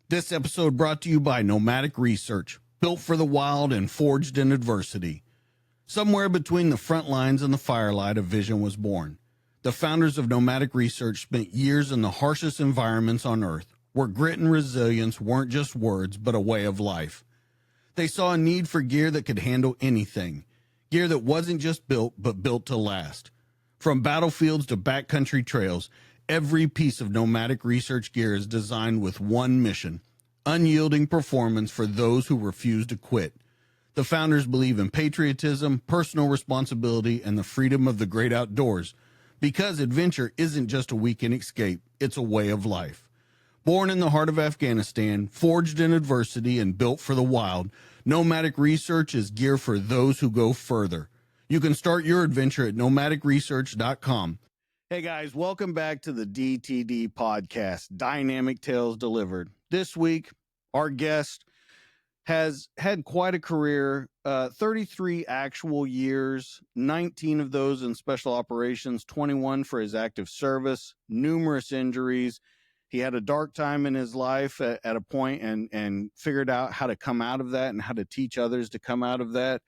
This episode brought to you by Nomadic Research, built for the wild and forged in adversity. Somewhere between the front lines and the firelight, a vision was born. The founders of Nomadic Research spent years in the harshest environments on Earth, where grit and resilience weren't just words, but a way of life. They saw a need for gear that could handle anything, gear that wasn't just built, but built to last. From battlefields to backcountry trails, every piece of Nomadic Research gear is designed with one mission: unyielding performance for those who refuse to quit. The founders believe in patriotism, personal responsibility, and the freedom of the great outdoors, because adventure isn't just a weekend escape, it's a way of life. Born in the heart of Afghanistan, forged in adversity, and built for the wild, Nomadic Research is gear for those who go further. You can start your adventure at nomadicresearch.com. Hey guys, welcome back to the DTD podcast, Dynamic Tales Delivered. This week, our guest has had quite a career, 33 actual years, 19 of those in special operations, 21 for his active service, numerous injuries. He had a dark time in his life at a point and figured out how to come out of that and how to teach others to come out of that.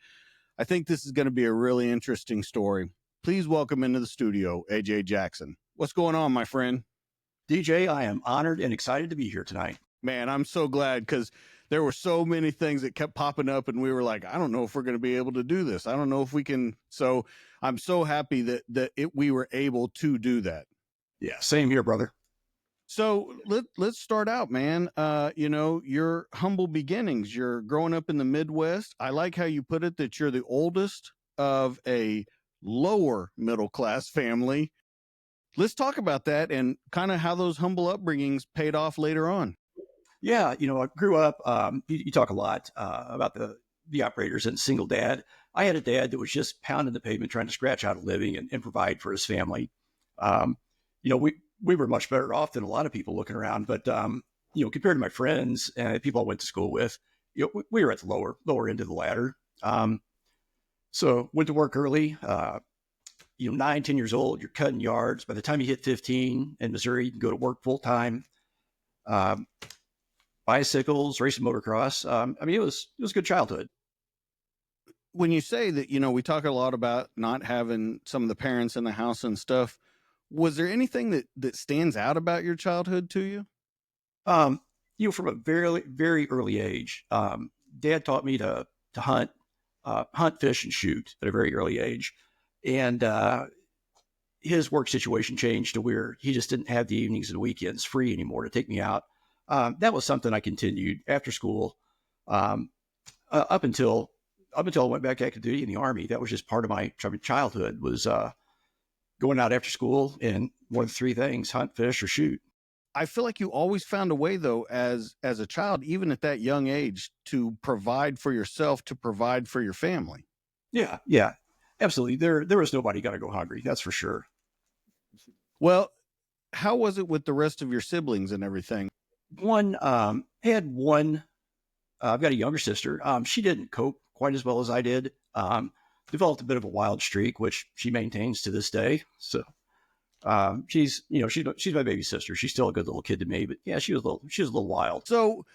I think this is going to be a really interesting story. Please welcome into the studio, AJ Jackson. What's going on, my friend? DJ, I am honored and excited to be here tonight. Man, I'm so glad, because there were so many things that kept popping up and we were like, I don't know if we're going to be able to do this. I don't know if we can. So I'm so happy that we were able to do that. Yeah, same here, brother. So let's start out, man. Your humble beginnings, you're growing up in the Midwest. I like how you put it, that you're the oldest of a lower middle class family. Let's talk about that and kind of how those humble upbringings paid off later on. Yeah, I grew up, you talk a lot about the operators and single dad. I had a dad that was just pounding the pavement, trying to scratch out a living and provide for his family. We were much better off than a lot of people looking around, but, compared to my friends and people I went to school with, we were at the lower end of the ladder. So went to work early, 9, 10 years old, you're cutting yards. By the time you hit 15 in Missouri, you can go to work full time. Bicycles, racing motocross. It was a good childhood. When you say that, we talk a lot about not having some of the parents in the house and stuff. Was there anything that stands out about your childhood to you? From a very, very early age, Dad taught me to hunt, fish, and shoot at a very early age. And his work situation changed to where he just didn't have the evenings and weekends free anymore to take me out. That was something I continued after school, up until I went back active duty in the Army. That was just part of my childhood, was going out after school, and one of the three things: hunt, fish, or shoot. I feel like you always found a way, though, as a child, even at that young age, to provide for yourself, to provide for your family. Yeah, absolutely. There was nobody got to go hungry. That's for sure. Well, how was it with the rest of your siblings and everything? Had one. I've got a younger sister. She didn't cope quite as well as I did. Developed a bit of a wild streak, which she maintains to this day. So, she's my baby sister. She's still a good little kid to me, but yeah, she was a little wild. So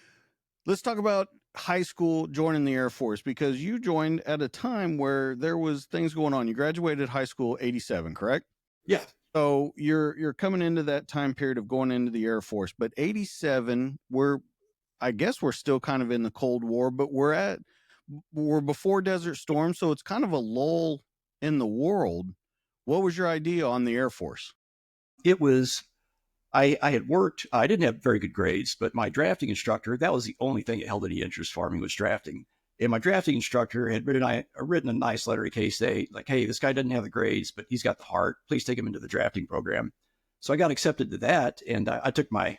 let's talk about high school, joining the Air Force, because you joined at a time where there was things going on. You graduated high school 87, correct? Yeah. So you're coming into that time period of going into the Air Force, but 87, I guess we're still kind of in the Cold War, but we're before Desert Storm. So it's kind of a lull in the world. What was your idea on the Air Force? It was, I had worked, I didn't have very good grades, but my drafting instructor, that was the only thing that held any interest for me, was drafting. And my drafting instructor had written a nice letter in case they like, hey, this guy doesn't have the grades, but he's got the heart. Please take him into the drafting program. So I got accepted to that. And I took my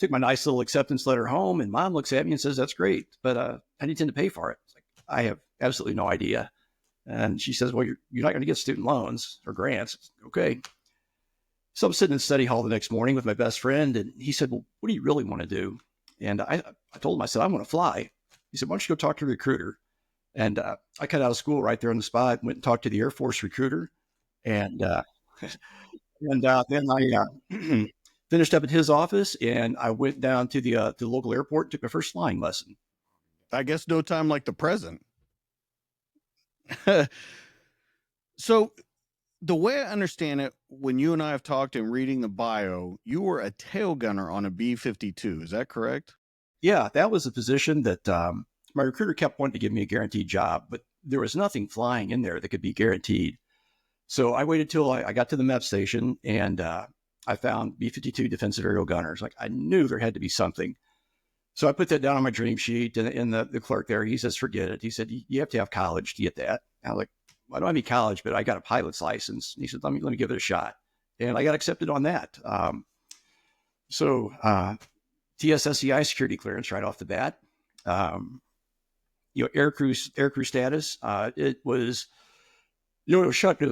nice little acceptance letter home, and Mom looks at me and says, that's great, but I need to pay for it. It's like, I have absolutely no idea. And she says, well, you're not going to get student loans or grants. Okay. So I'm sitting in study hall the next morning with my best friend, and he said, well, what do you really want to do? And I told him, I said, I want to fly. He said, why don't you go talk to the recruiter? And I cut out of school right there on the spot, went and talked to the Air Force recruiter. And then finished up at his office, and I went down to the local airport and took my first flying lesson. I guess no time like the present. So the way I understand it, when you and I have talked and reading the bio, you were a tail gunner on a B-52. Is that correct? Yeah, that was a position that my recruiter kept wanting to give me a guaranteed job, but there was nothing flying in there that could be guaranteed. So I waited till I got to the MEP station, and I found B-52 defensive aerial gunners. Like, I knew there had to be something. So I put that down on my dream sheet, and the clerk there, he says, forget it. He said, you have to have college to get that. And I was like, I don't have any college, but I got a pilot's license. And he said, let me give it a shot. And I got accepted on that. So TSSCI security clearance right off the bat. Aircrew status. It was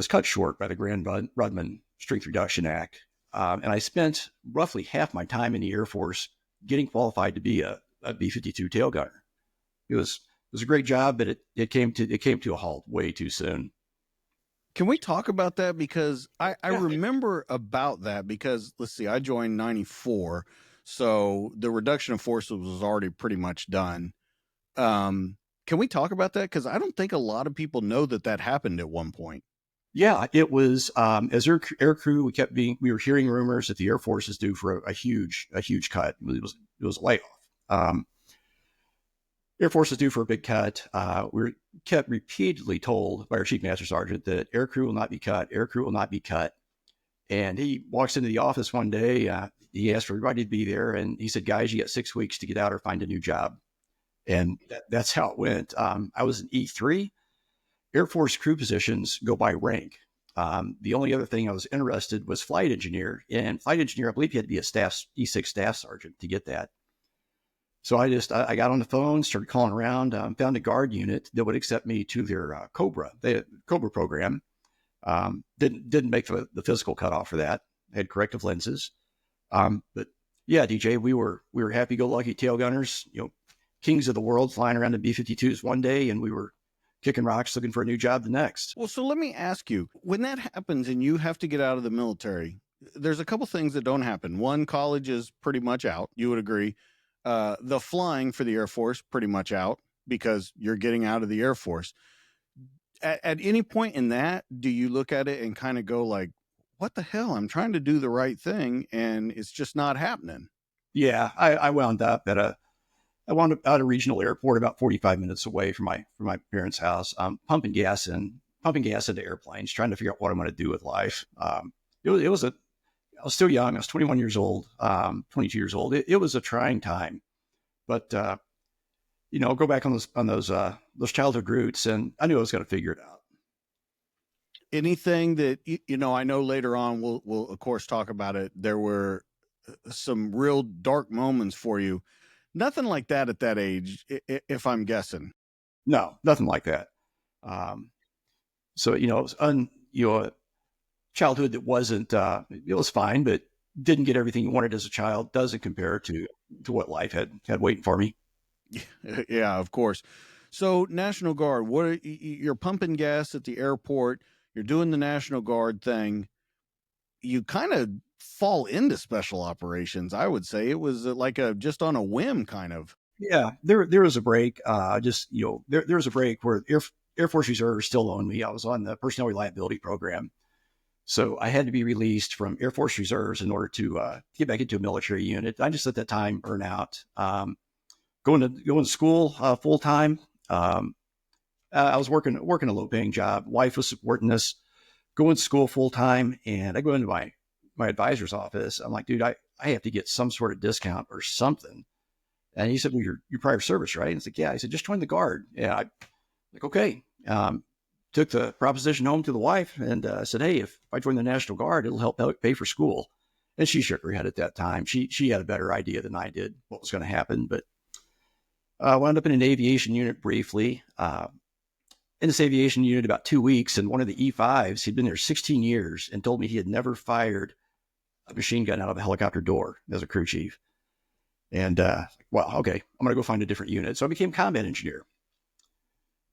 cut short by the Grant-Rudman Strength Reduction Act. And I spent roughly half my time in the Air Force getting qualified to be a B-52 tail gunner. It was a great job, but it came to a halt way too soon. Can we talk about that? Because I remember about that because, let's see, I joined 94. So the reduction of forces was already pretty much done. Can we talk about that? Because I don't think a lot of people know that happened at one point. Yeah, it was as aircrew. We were hearing rumors that the Air Force is due for a huge cut. It was a layoff. Air Force is due for a big cut. We were kept repeatedly told by our Chief Master Sergeant that aircrew will not be cut. Aircrew will not be cut. And he walks into the office one day. He asked for everybody to be there, and he said, "Guys, you got 6 weeks to get out or find a new job." And that's how it went. I was an E3. Air Force crew positions go by rank. The only other thing I was interested was flight engineer. And flight engineer, I believe you had to be a E6 staff sergeant to get that. So I got on the phone, started calling around, found a guard unit that would accept me to their Cobra program. Didn't make the physical cutoff for that. Had corrective lenses. But yeah, DJ, we were happy-go-lucky tail gunners, kings of the world, flying around in B-52s one day, and we were kicking rocks looking for a new job the next. Well, so let me ask you, when that happens and you have to get out of the military, there's a couple things that don't happen. One, college is pretty much out. You would agree. The flying for the Air Force, pretty much out because you're getting out of the Air Force. At any point in that, do you look at it and kind of go like, what the hell? I'm trying to do the right thing and it's just not happening. Yeah, I wound up at a regional airport about 45 minutes away from my parents' house, pumping gas into airplanes, trying to figure out what I'm going to do with life. I was still young. I was 21 years old, 22 years old. It was a trying time, but go back on those childhood roots, and I knew I was going to figure it out. Anything that I know later on we'll of course talk about it. There were some real dark moments for you. Nothing like that at that age, if I'm guessing. No, nothing like that. So it was childhood that wasn't. It was fine, but didn't get everything you wanted as a child. Doesn't compare to what life had waiting for me. Yeah, of course. So National Guard, you're pumping gas at the airport. You're doing the National Guard thing. You kind of fall into special operations. I would say it was like just on a whim kind of. Yeah, there was a break. There was a break where Air Force Reserve still owned me. I was on the personnel reliability program. So I had to be released from Air Force Reserves in order to get back into a military unit. I just at that time burn out. Going to school full time. I was working a low paying job. Wife was supporting us. Going to school full time, and I go into my advisor's office. I'm like, dude, I have to get some sort of discount or something. And he said, well, your prior service, right? And it's like, yeah. I said, just join the Guard. Yeah, like, okay. Took the proposition home to the wife and said, hey, if I join the National Guard, it'll help pay for school. And she shook her head at that time. She had a better idea than I did what was going to happen. But I wound up in an aviation unit briefly. In this aviation unit about 2 weeks, and one of the E5s, he'd been there 16 years and told me he had never fired a machine gun out of a helicopter door as a crew chief. And, well, okay, I'm going to go find a different unit. So I became combat engineer.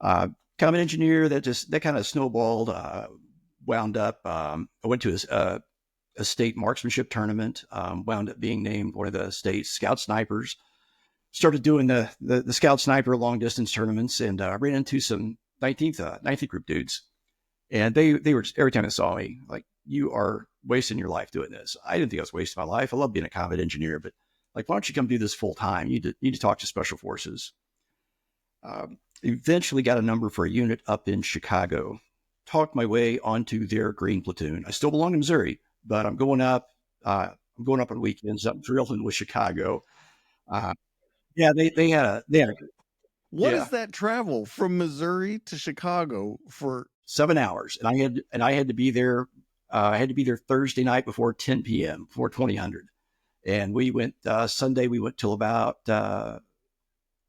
Combat engineer, that kind of snowballed, wound up. I went to a state marksmanship tournament, wound up being named one of the state scout snipers. Started doing the scout sniper long distance tournaments, and ran into some 19th group dudes. And they were, every time they saw me, like, you are wasting your life doing this. I didn't think I was wasting my life. I love being a combat engineer, but like, why don't you come do this full time? You need to talk to special forces. Eventually got a number for a unit up in Chicago. Talked my way onto their green platoon. I still belong to Missouri, but I'm going up. I'm going up on weekends. I'm drilling with Chicago. Uh, yeah, they had a What yeah, is that travel from Missouri to Chicago for? 7 hours, and I had to be there. I had to be there Thursday night before 10 p.m. before 2000. And we went Sunday. We went till about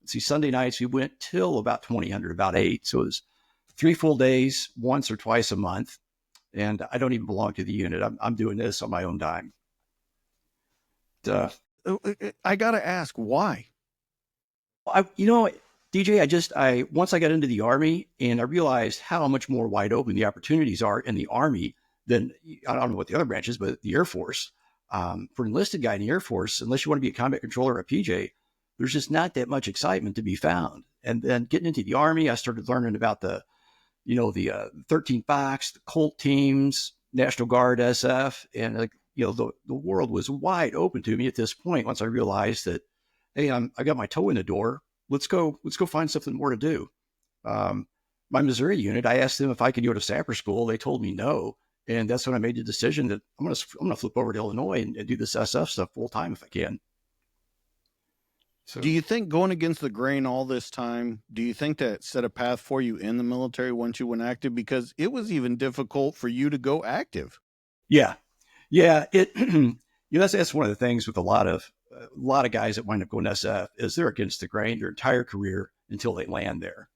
Sunday nights we went till about 2000, about 8. So it was 3 full days, once or twice a month. And I don't even belong to the unit. I'm doing this on my own dime. I got to ask, why? DJ, I once I got into the Army and I realized how much more wide open the opportunities are in the Army than, I don't know what the other branches, but the Air Force. For an enlisted guy in the Air Force, unless you want to be a combat controller or a PJ, there's just not that much excitement to be found. And then getting into the Army, I started learning about the 13 Fox, the Colt teams, National Guard, SF, and the world was wide open to me at this point. Once I realized that, hey, I got my toe in the door. Let's go find something more to do. My Missouri unit, I asked them if I could go to sapper school. They told me no. And that's when I made the decision that I'm going to flip over to Illinois and do this SF stuff full time if I can. So, Do you think going against the grain all this time, do you think that set a path for you in the military once you went active? Because it was even difficult for you to go active. yeah. That's one of the things with a lot of guys that wind up going SF is they're against the grain their entire career until they land there.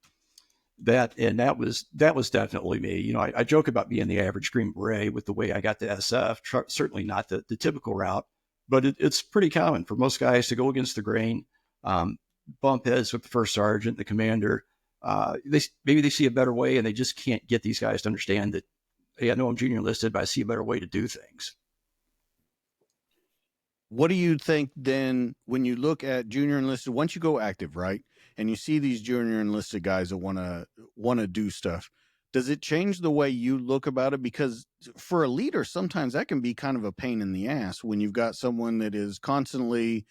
That was definitely me. I joke about being the average Green Beret with the way I got to SF. Certainly not the typical route, but it's pretty common for most guys to go against the grain, bump heads with the first sergeant, the commander. Maybe they see a better way, and they just can't get these guys to understand that. Hey, I know I'm junior enlisted, but I see a better way to do things. What do you think then when you look at junior enlisted, once you go active, right? And you see these junior enlisted guys that want to do stuff, does it change the way you look about it? Because for a leader, sometimes that can be kind of a pain in the ass when you've got someone that is constantly,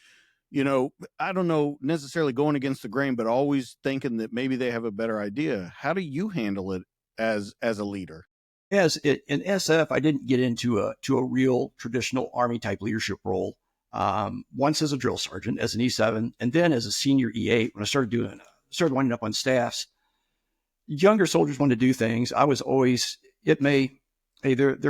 I don't know necessarily going against the grain, but always thinking that maybe they have a better idea. How do you handle it as a leader? In SF, I didn't get into a real traditional Army type leadership role. Once as a drill sergeant, as an E7, and then as a senior E8, when I started winding up on staffs. Younger soldiers want to do things. I was always, their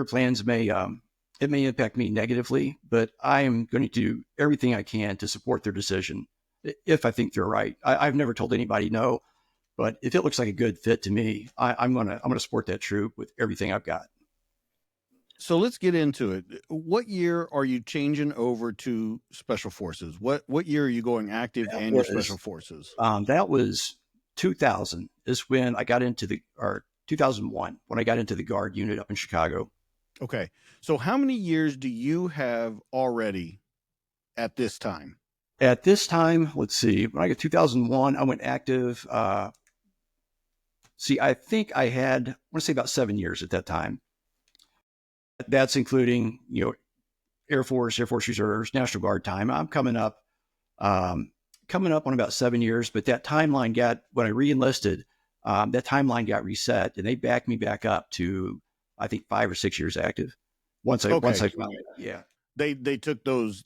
plans it may impact me negatively, but I am going to do everything I can to support their decision if I think they're right. I've never told anybody no, but if it looks like a good fit to me, I'm gonna support that troop with everything I've got. So let's get into it. What year are you changing over to Special Forces? What year are you going active and your Special Forces? That was 2000 is when I got into 2001 when I got into the Guard unit up in Chicago. Okay. So how many years do you have already at this time? At this time, let's see. When I got 2001, I went active. I think I want to say about 7 years at that time. That's including, Air Force Reserves, National Guard time. I'm coming up on about 7 years, but that timeline when I re-enlisted, that timeline got reset and they backed me back up to, I think, 5 or 6 years active. Once I found it. Yeah. They took those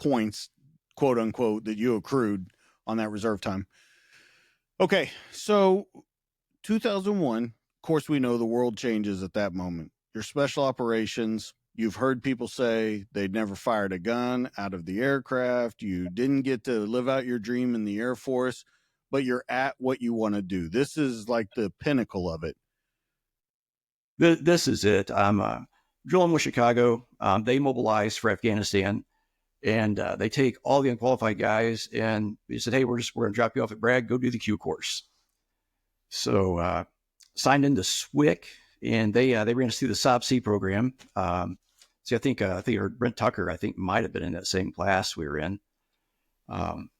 points, quote unquote, that you accrued on that reserve time. Okay. So 2001, of course, we know the world changes at that moment. Your special operations, you've heard people say they'd never fired a gun out of the aircraft. You didn't get to live out your dream in the Air Force, but you're at what you want to do. This is like the pinnacle of it. This is it. I'm drilling with Chicago. They mobilized for Afghanistan, and they take all the unqualified guys, and they said, "Hey, we're going to drop you off at Bragg. Go do the Q course." So signed into SWIC, and they ran us through the SOP-C program. See, I think I heard Brent Tucker, I think might have been in that same class we were in. Um,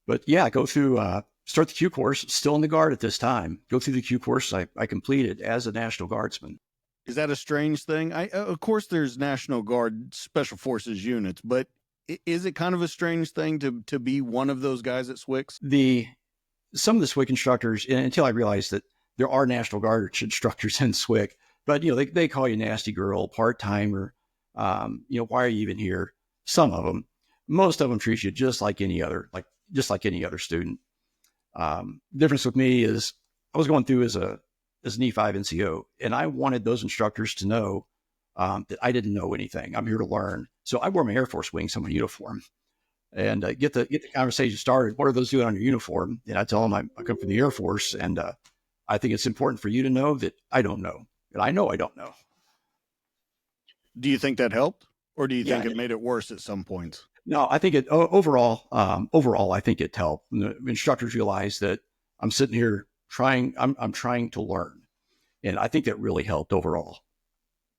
but yeah, go through, start the Q course, still in the Guard at this time. Go through the Q course I completed as a National Guardsman. Is that a strange thing? Of course, there's National Guard Special Forces units, but is it kind of a strange thing to be one of those guys at SWICS? Some of the SWIC instructors, until I realized that there are National Guard instructors in SWIC, but they call you nasty girl, part timer. Why are you even here? Some of them, most of them treat you just like any other, student. Difference with me is I was going through as an E5 NCO, and I wanted those instructors to know that I didn't know anything. I'm here to learn. So I wore my Air Force wings on my uniform, and get the conversation started. What are those doing on your uniform? And I tell them I come from the Air Force, and I think it's important for you to know that I don't know, and I know I don't know. Do you think that helped, or do you think it made it worse at some points? No, I think overall, I think it helped. The instructors realize that I'm sitting here trying. I'm trying to learn, and I think that really helped overall.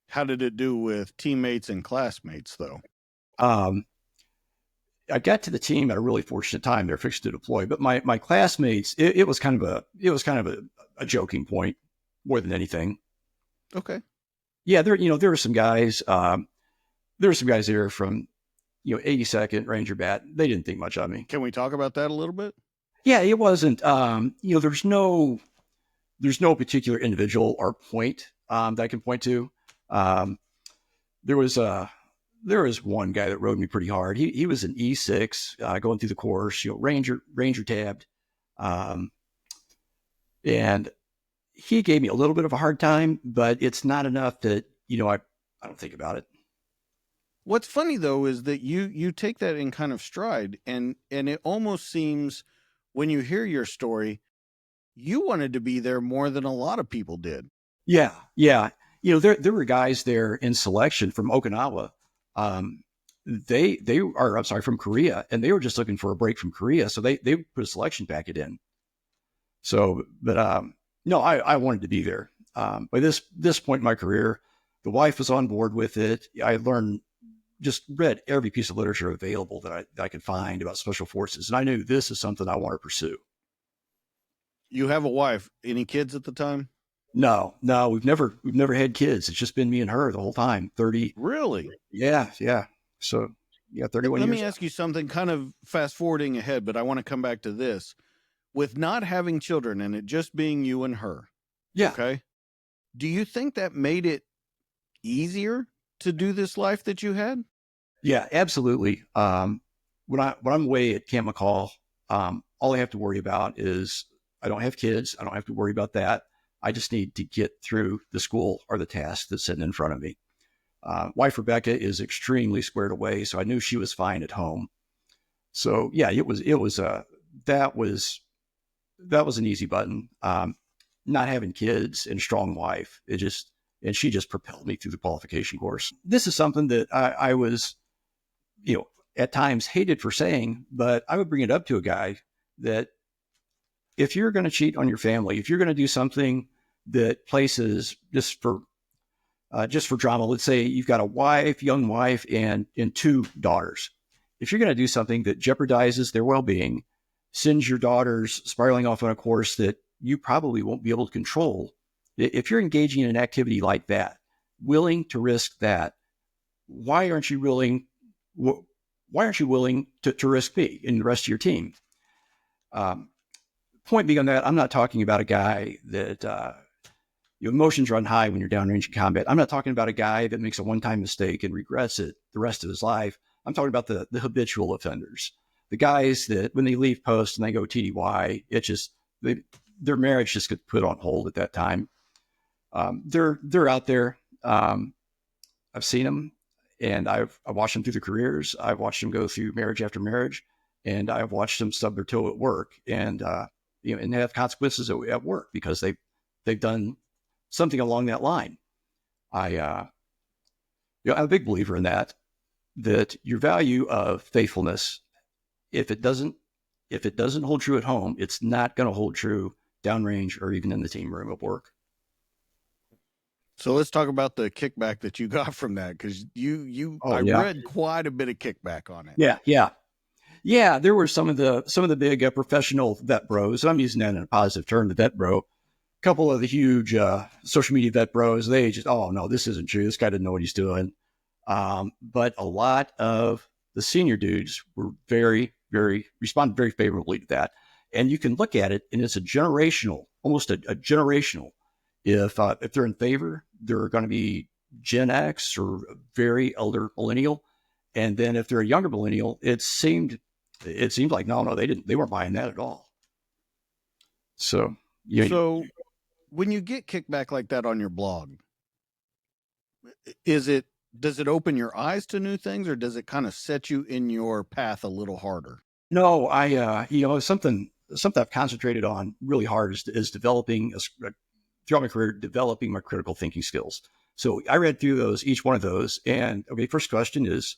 How did it do with teammates and classmates, though? I got to the team at a really fortunate time. They're fixed to deploy, but my classmates, it was kind of a joking point more than anything. Okay. Yeah, there were some guys. There were some guys there from 82nd Ranger Bat. They didn't think much of me. Can we talk about that a little bit? Yeah, it wasn't. There's no particular individual or point that I can point to. There was one guy that rode me pretty hard. He was an E6 going through the course, Ranger tabbed, and he gave me a little bit of a hard time, but it's not enough that I don't think about it. What's funny though is that you take that in kind of stride, and it almost seems when you hear your story, you wanted to be there more than a lot of people did. Yeah. There were guys there in selection from Okinawa. They are, I'm sorry, from Korea, and they were just looking for a break from Korea, so they put a selection packet in. So, but no, I wanted to be there. By this point in my career, the wife was on board with it. I just read every piece of literature available that I could find about special forces, and I knew this is something I want to pursue. You have a wife. Any kids at the time? No, we've never had kids. It's just been me and her the whole time. 30. Really? Yeah. So, 31 years. Let me ask you something, kind of fast forwarding ahead, but I want to come back to this. With not having children and it just being you and her. Yeah. Okay. Do you think that made it easier to do this life that you had? Yeah, absolutely. When I'm away at Camp McCall, all I have to worry about is I don't have kids. I don't have to worry about that. I just need to get through the school or the task that's sitting in front of me. Wife Rebecca is extremely squared away, so I knew she was fine at home. So yeah, that was an easy button. Not having kids and a strong wife, she just propelled me through the qualification course. This is something that I was, at times hated for saying, but I would bring it up to a guy that if you're going to cheat on your family, if you're going to do something that places just for drama, let's say you've got a young wife and 2 daughters. If you're going to do something that jeopardizes their well-being, sends your daughters spiraling off on a course that you probably won't be able to control, if you're engaging in an activity like that, willing to risk that, why aren't you willing to risk me and the rest of your team? Point being on that, I'm not talking about a guy that your emotions run high when you're downrange in combat. I'm not talking about a guy that makes a one-time mistake and regrets it the rest of his life. I'm talking about the habitual offenders, the guys that when they leave post and they go TDY, it's just their marriage just gets put on hold at that time. They're out there. I've seen them, and I've watched them through their careers. I've watched them go through marriage after marriage, and I've watched them stub their toe at work and have consequences at work because they've done something along that line. I'm a big believer in that your value of faithfulness, if it doesn't hold true at home, it's not going to hold true downrange or even in the team room of work. So let's talk about the kickback that you got from that, because Oh I yeah, read quite a bit of kickback on it. yeah. There were some of the big professional vet bros. I'm using that in a positive term. The vet bro. A couple of the huge social media vet bros. They just, oh no, this isn't true. This guy didn't know what he's doing. But a lot of the senior dudes were responded very favorably to that. And you can look at it, and it's a generational, almost a generational. If they're in favor, they're going to be Gen X or very elder millennial, and then if they're a younger millennial, it seemed like no, they weren't buying that at all. So yeah, So when you get kickback like that on your blog, is it does it open your eyes to new things, or does it kind of set you in your path a little harder? no, something I've concentrated on really hard is developing throughout my career, developing my critical thinking skills. So I read through those, each one of those, and okay, first question is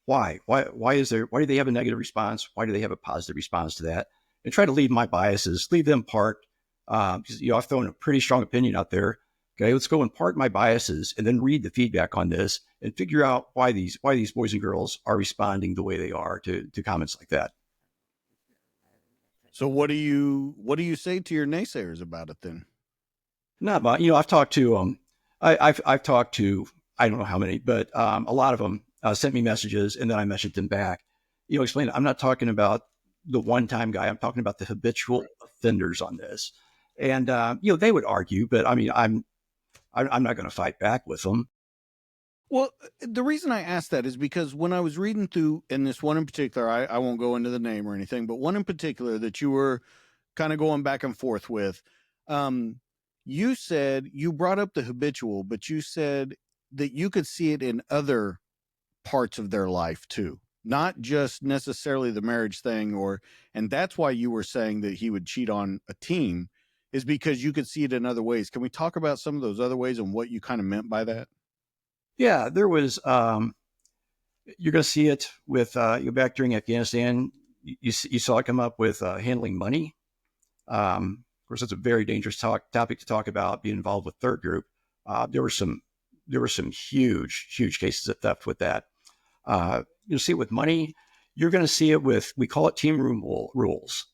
why? Why do they have a negative response? Why do they have a positive response to that? And try to leave my biases, leave them part. Because I've thrown a pretty strong opinion out there. Okay, let's go and part my biases, and then read the feedback on this, and figure out why these boys and girls are responding the way they are to comments like that. So what do you say to your naysayers about it then? Not much. I've talked to I've talked to I don't know how many, but a lot of them sent me messages, and then I messaged them back. Explain. I'm not talking about the one-time guy. I'm talking about the habitual offenders on this, and they would argue, but I mean, I'm not going to fight back with them. Well, the reason I asked that is because when I was reading through, and this one in particular, I won't go into the name or anything, but one in particular that you were kind of going back and forth with, um, you said you brought up the habitual, but you said that you could see it in other parts of their life too, not just necessarily the marriage thing, and that's why you were saying that he would cheat on a team, is because you could see it in other ways. Can we talk about some of those other ways and what you kind of meant by that? Yeah, there was. You're going to see it with you back during Afghanistan. You saw it come up with handling money. Of course, it's a very dangerous topic to talk about. Being involved with third group, there were some huge cases of theft with that. You'll see it with money. You're going to see it with, we call it team room rules.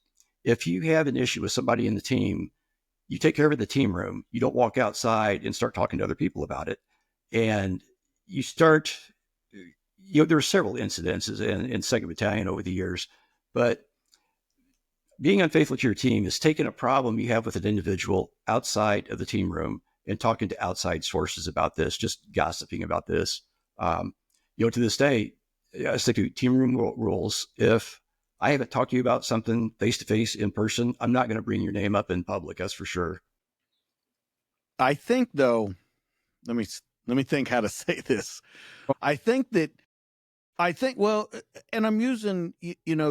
If you have an issue with somebody in the team, you take care of it in the team room. You don't walk outside and start talking to other people about it. And you start, there were several incidences in Second Battalion over the years, but being unfaithful to your team is taking a problem you have with an individual outside of the team room and talking to outside sources about this, just gossiping about this. To this day, I stick to team room rules. If I haven't talked to you about something face to face in person, I'm not going to bring your name up in public. That's for sure. I think though, let me let me think how to say this. I think that I think well, and I'm using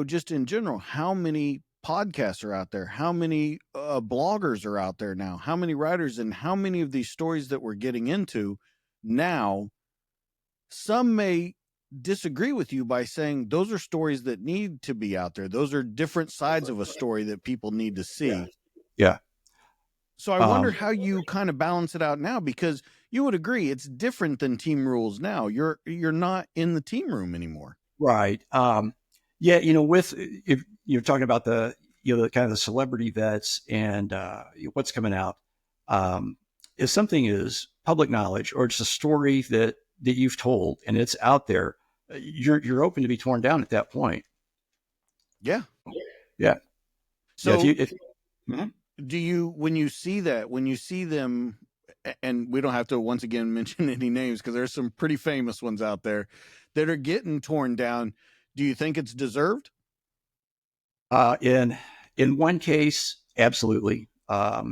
just in general, how many podcasts are out there, how many bloggers are out there now, how many writers, and how many of these stories that we're getting into now. Some may disagree with you by saying those are stories that need to be out there. Those are different sides of a story that people need to Yeah. see. Yeah. So I wonder how you kind of balance it out now, because you would agree it's different than team rules now. You're not in the team room anymore. Right. Yeah. With if you're talking about the kind of the celebrity vets and what's coming out, if something is public knowledge or it's a story that you've told and it's out there, you're open to be torn down at that point. Yeah. Yeah. Yeah. If So you if Mhm. do you, when you see that, when you see them, and we don't have to once again mention any names because there's some pretty famous ones out there that are getting torn down, do you think it's deserved? In one case, absolutely. I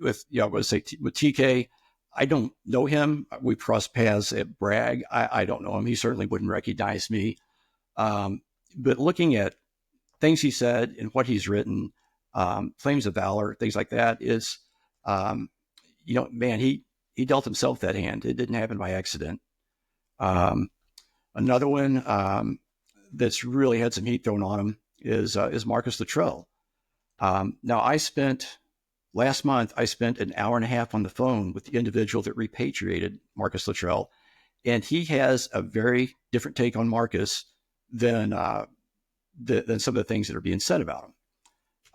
would say with TK, I don't know him. We crossed paths at Bragg. I don't know him. He certainly wouldn't recognize me. Um, but looking at things he said and what he's written, claims of valor, things like that, is, man, he dealt himself that hand. It didn't happen by accident. Um, Another one that's really had some heat thrown on him is Marcus Luttrell. Now, I spent last month I spent an hour and a half on the phone with the individual that repatriated Marcus Luttrell, and he has a very different take on Marcus than than some of the things that are being said about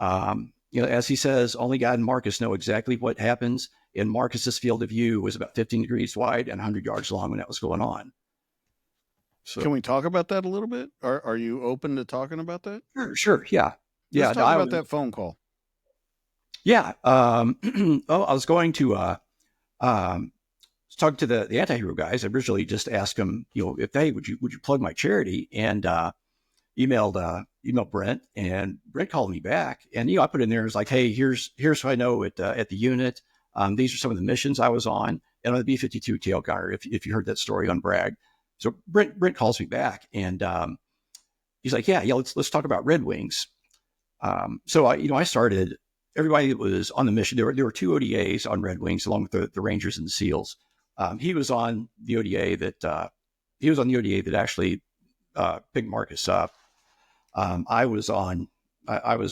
him. As he says, only God and Marcus know exactly what happens. And Marcus's field of view was about 15 degrees wide and 100 yards long when that was going on. So, can we talk about that a little bit? Are you open to talking about that? Sure. Yeah. Let's talk about that phone call. Yeah. I was going to talk to the anti-hero guys. I originally just asked them, if they would you plug my charity, and emailed Brent, and Brent called me back, and I put in there, it's like, hey, here's what I know at the unit. These are some of the missions I was on, and on the B-52 tail gunner, if you heard that story on Bragg. So Brent calls me back, and he's like, yeah, let's talk about Red Wings. So I started. Everybody that was on the mission, there were 2 ODAs on Red Wings, along with the Rangers and the SEALs. He was on the ODA that actually picked Marcus up. I was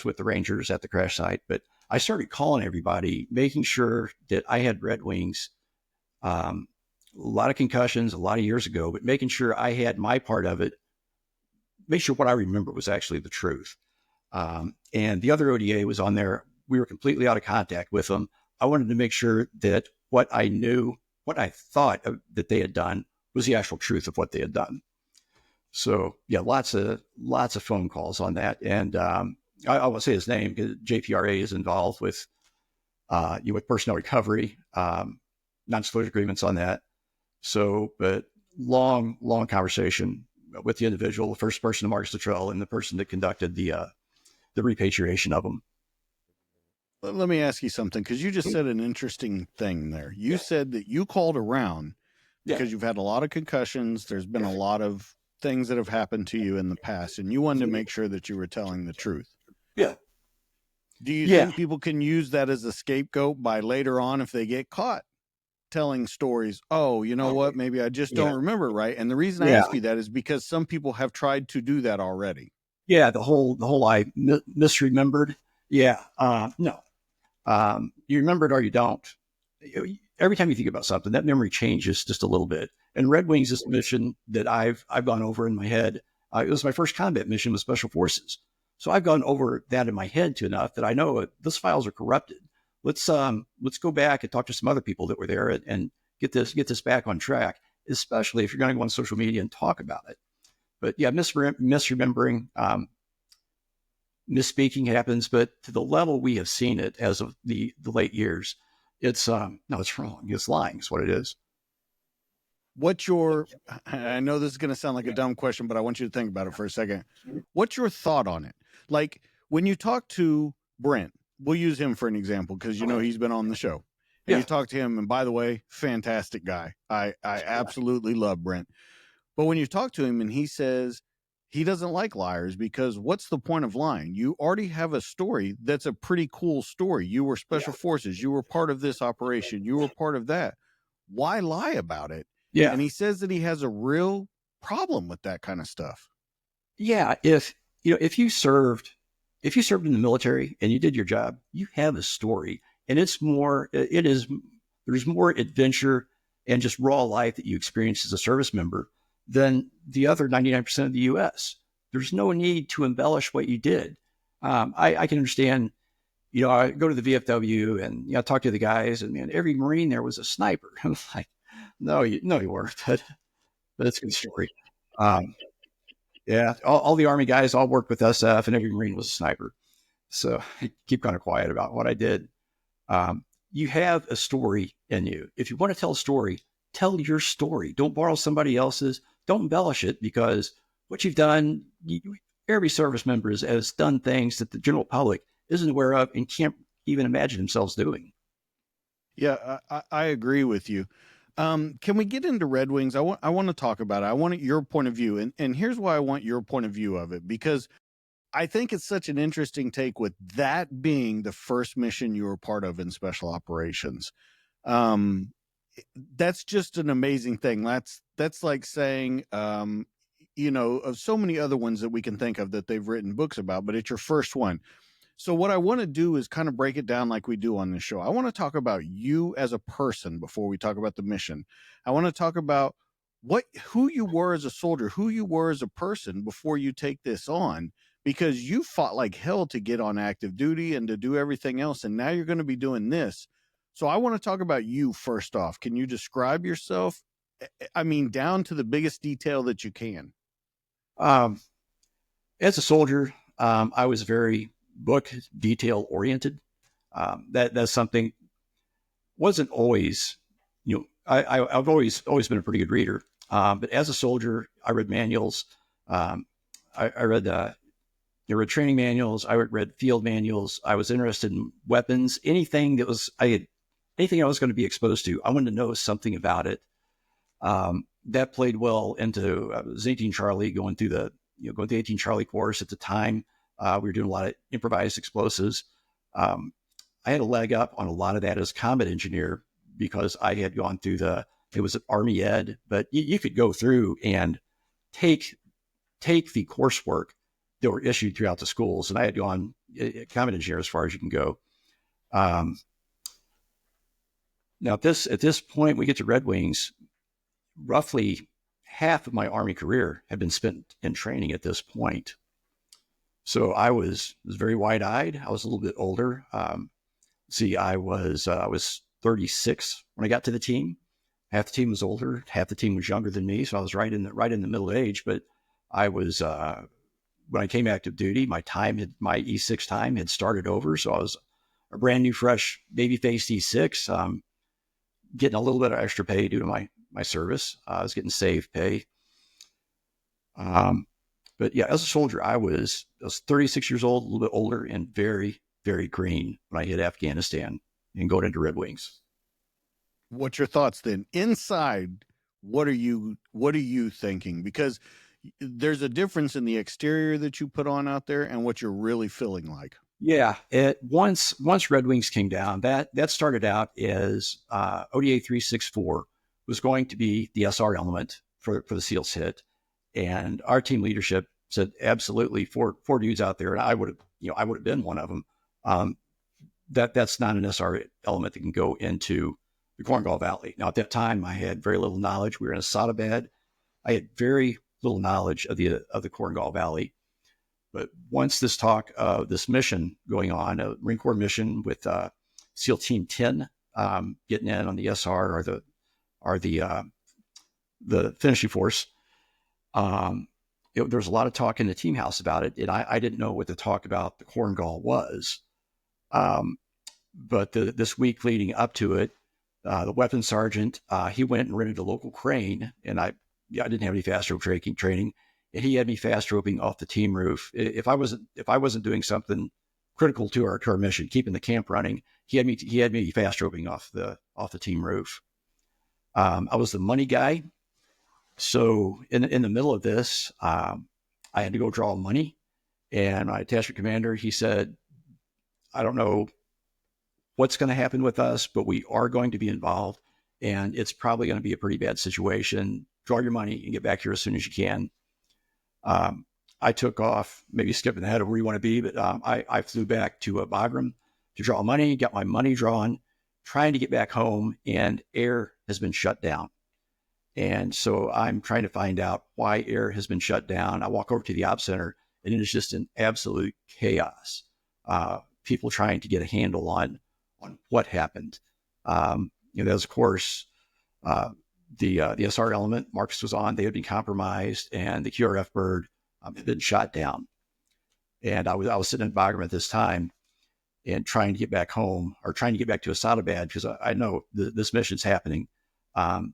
with the Rangers at the crash site, but I started calling everybody, making sure that I had Red Wings. A lot of concussions a lot of years ago, but making sure I had my part of it, make sure what I remember was actually the truth. And the other ODA was on there. We were completely out of contact with them. I wanted to make sure that what I knew, what I thought that they had done, was the actual truth of what they had done. So yeah, lots of phone calls on that. And I won't say his name because JPRA is involved with with personnel recovery, non-disclosure agreements on that. So, but long conversation with the individual, the first person to Marcus Luttrell, and the person that conducted the repatriation of them. Let me ask you something, because you just said an interesting thing there. You said that you called around because you've had a lot of concussions. There's been a lot of things that have happened to you in the past, and you wanted to make sure that you were telling the truth. Yeah. Do you think people can use that as a scapegoat by later on, if they get caught telling stories? Oh, you know what? Maybe I just don't remember right. And the reason I ask you that is because some people have tried to do that already. Yeah. The whole I misremembered. Yeah. No. You remember it or you don't. Every time you think about something, that memory changes just a little bit. And Red Wings is a mission that I've gone over in my head. It was my first combat mission with Special Forces. So I've gone over that in my head to enough that I know those files are corrupted. Let's go back and talk to some other people that were there and get this back on track, especially if you're going to go on social media and talk about it. But yeah, misremembering, misspeaking happens, but to the level we have seen it as of the late years, it's wrong. It's lying is what it is. I know this is going to sound like a dumb question, but I want you to think about it for a second. What's your thought on it? Like, when you talk to Brent, we'll use him for an example, because he's been on the show. And you talk to him, and by the way, fantastic guy. I absolutely love Brent. But when you talk to him and he says he doesn't like liars, because what's the point of lying? You already have a story that's a pretty cool story. You were Special Forces. You were part of this operation. You were part of that. Why lie about it? Yeah. And he says that he has a real problem with that kind of stuff. Yeah. If you served in the military and you did your job, you have a story, and there's more adventure and just raw life that you experience as a service member than the other 99% of the U.S. There's no need to embellish what you did. I can understand, I go to the VFW and talk to the guys, and man, every Marine there was a sniper. I'm like, no, you weren't. But it's a good story. Yeah, all the Army guys all worked with SF, and every Marine was a sniper. So I keep kind of quiet about what I did. You have a story in you. If you want to tell a story, tell your story. Don't borrow somebody else's. Don't embellish it, because what you've done, every service member has done things that the general public isn't aware of and can't even imagine themselves doing. Yeah, I agree with you. Can we get into Red Wings? I want to talk about it. I want your point of view. And here's why I want your point of view of it, because I think it's such an interesting take, with that being the first mission you were part of in Special Operations. That's just an amazing thing. That's like saying, of so many other ones that we can think of that they've written books about, but it's your first one. So what I want to do is kind of break it down like we do on this show. I want to talk about you as a person before we talk about the mission. I want to talk about who you were as a soldier, who you were as a person before you take this on, because you fought like hell to get on active duty and to do everything else, and now you're going to be doing this. So I want to talk about you first off. Can you describe yourself? I mean, down to the biggest detail that you can. Um, as a soldier, I was very book detail oriented. That's something wasn't always, I've always been a pretty good reader. But as a soldier, I read manuals. I read training manuals. I read field manuals. I was interested in weapons, anything anything I was going to be exposed to. I wanted to know something about it. That played well into I was 18 Charlie going through the 18 Charlie course at the time. We were doing a lot of improvised explosives. I had a leg up on a lot of that as combat engineer because I had gone through it was an Army Ed, but you could go through and take the coursework that were issued throughout the schools. And I had gone combat engineer as far as you can go. Now at this point, we get to Red Wings, roughly half of my Army career had been spent in training at this point. So I was very wide-eyed. I was a little bit older. I was 36 when I got to the team. Half the team was older, half the team was younger than me, so I was right in the middle age. But I was when I came active duty, my E6 time had started over, so I was a brand new, fresh, baby-faced E6, getting a little bit of extra pay due to my service. I was getting saved pay. But yeah, as a soldier, I was 36 years old, a little bit older, and very, very green when I hit Afghanistan and going into Red Wings. What's your thoughts then? Inside, what are you thinking? Because there's a difference in the exterior that you put on out there and what you're really feeling like. Yeah, once Red Wings came down, that started out as ODA 364 was going to be the SR element for the SEALs hit, and our team leadership said absolutely four dudes out there, and I would have been one of them. That's not an SR element that can go into the Korengal Valley. Now, at that time, I had very little knowledge. We were in Asadabad. I had very little knowledge of the Korengal Valley. But once this talk of this mission going on, a Marine Corps mission with SEAL Team 10 getting in on the SR or the finishing force, there was a lot of talk in the team house about it, and I didn't know what the talk about the Korengal was. But this week leading up to it, the weapons sergeant, he went and rented a local crane, and I didn't have any fast rope training, and he had me fast roping off the team roof. If I wasn't doing something critical to our mission, keeping the camp running, he had me fast roping off the team roof. I was the money guy, so in the middle of this, I had to go draw money, and my attachment commander, he said, "I don't know what's going to happen with us, but we are going to be involved, and it's probably going to be a pretty bad situation. Draw your money and get back here as soon as you can." I took off, maybe skipping ahead of where you want to be, but I flew back to Bagram to draw money, got my money drawn, trying to get back home, and air has been shut down. And so I'm trying to find out why air has been shut down. I walk over to the op center, and it is just an absolute chaos. People trying to get a handle on what happened. That was, of course, the SR element Marcus was on. They had been compromised, and the QRF bird had been shot down. And I was sitting in Bagram at this time and trying to get back home, or trying to get back to Asadabad, because I know this mission's happening.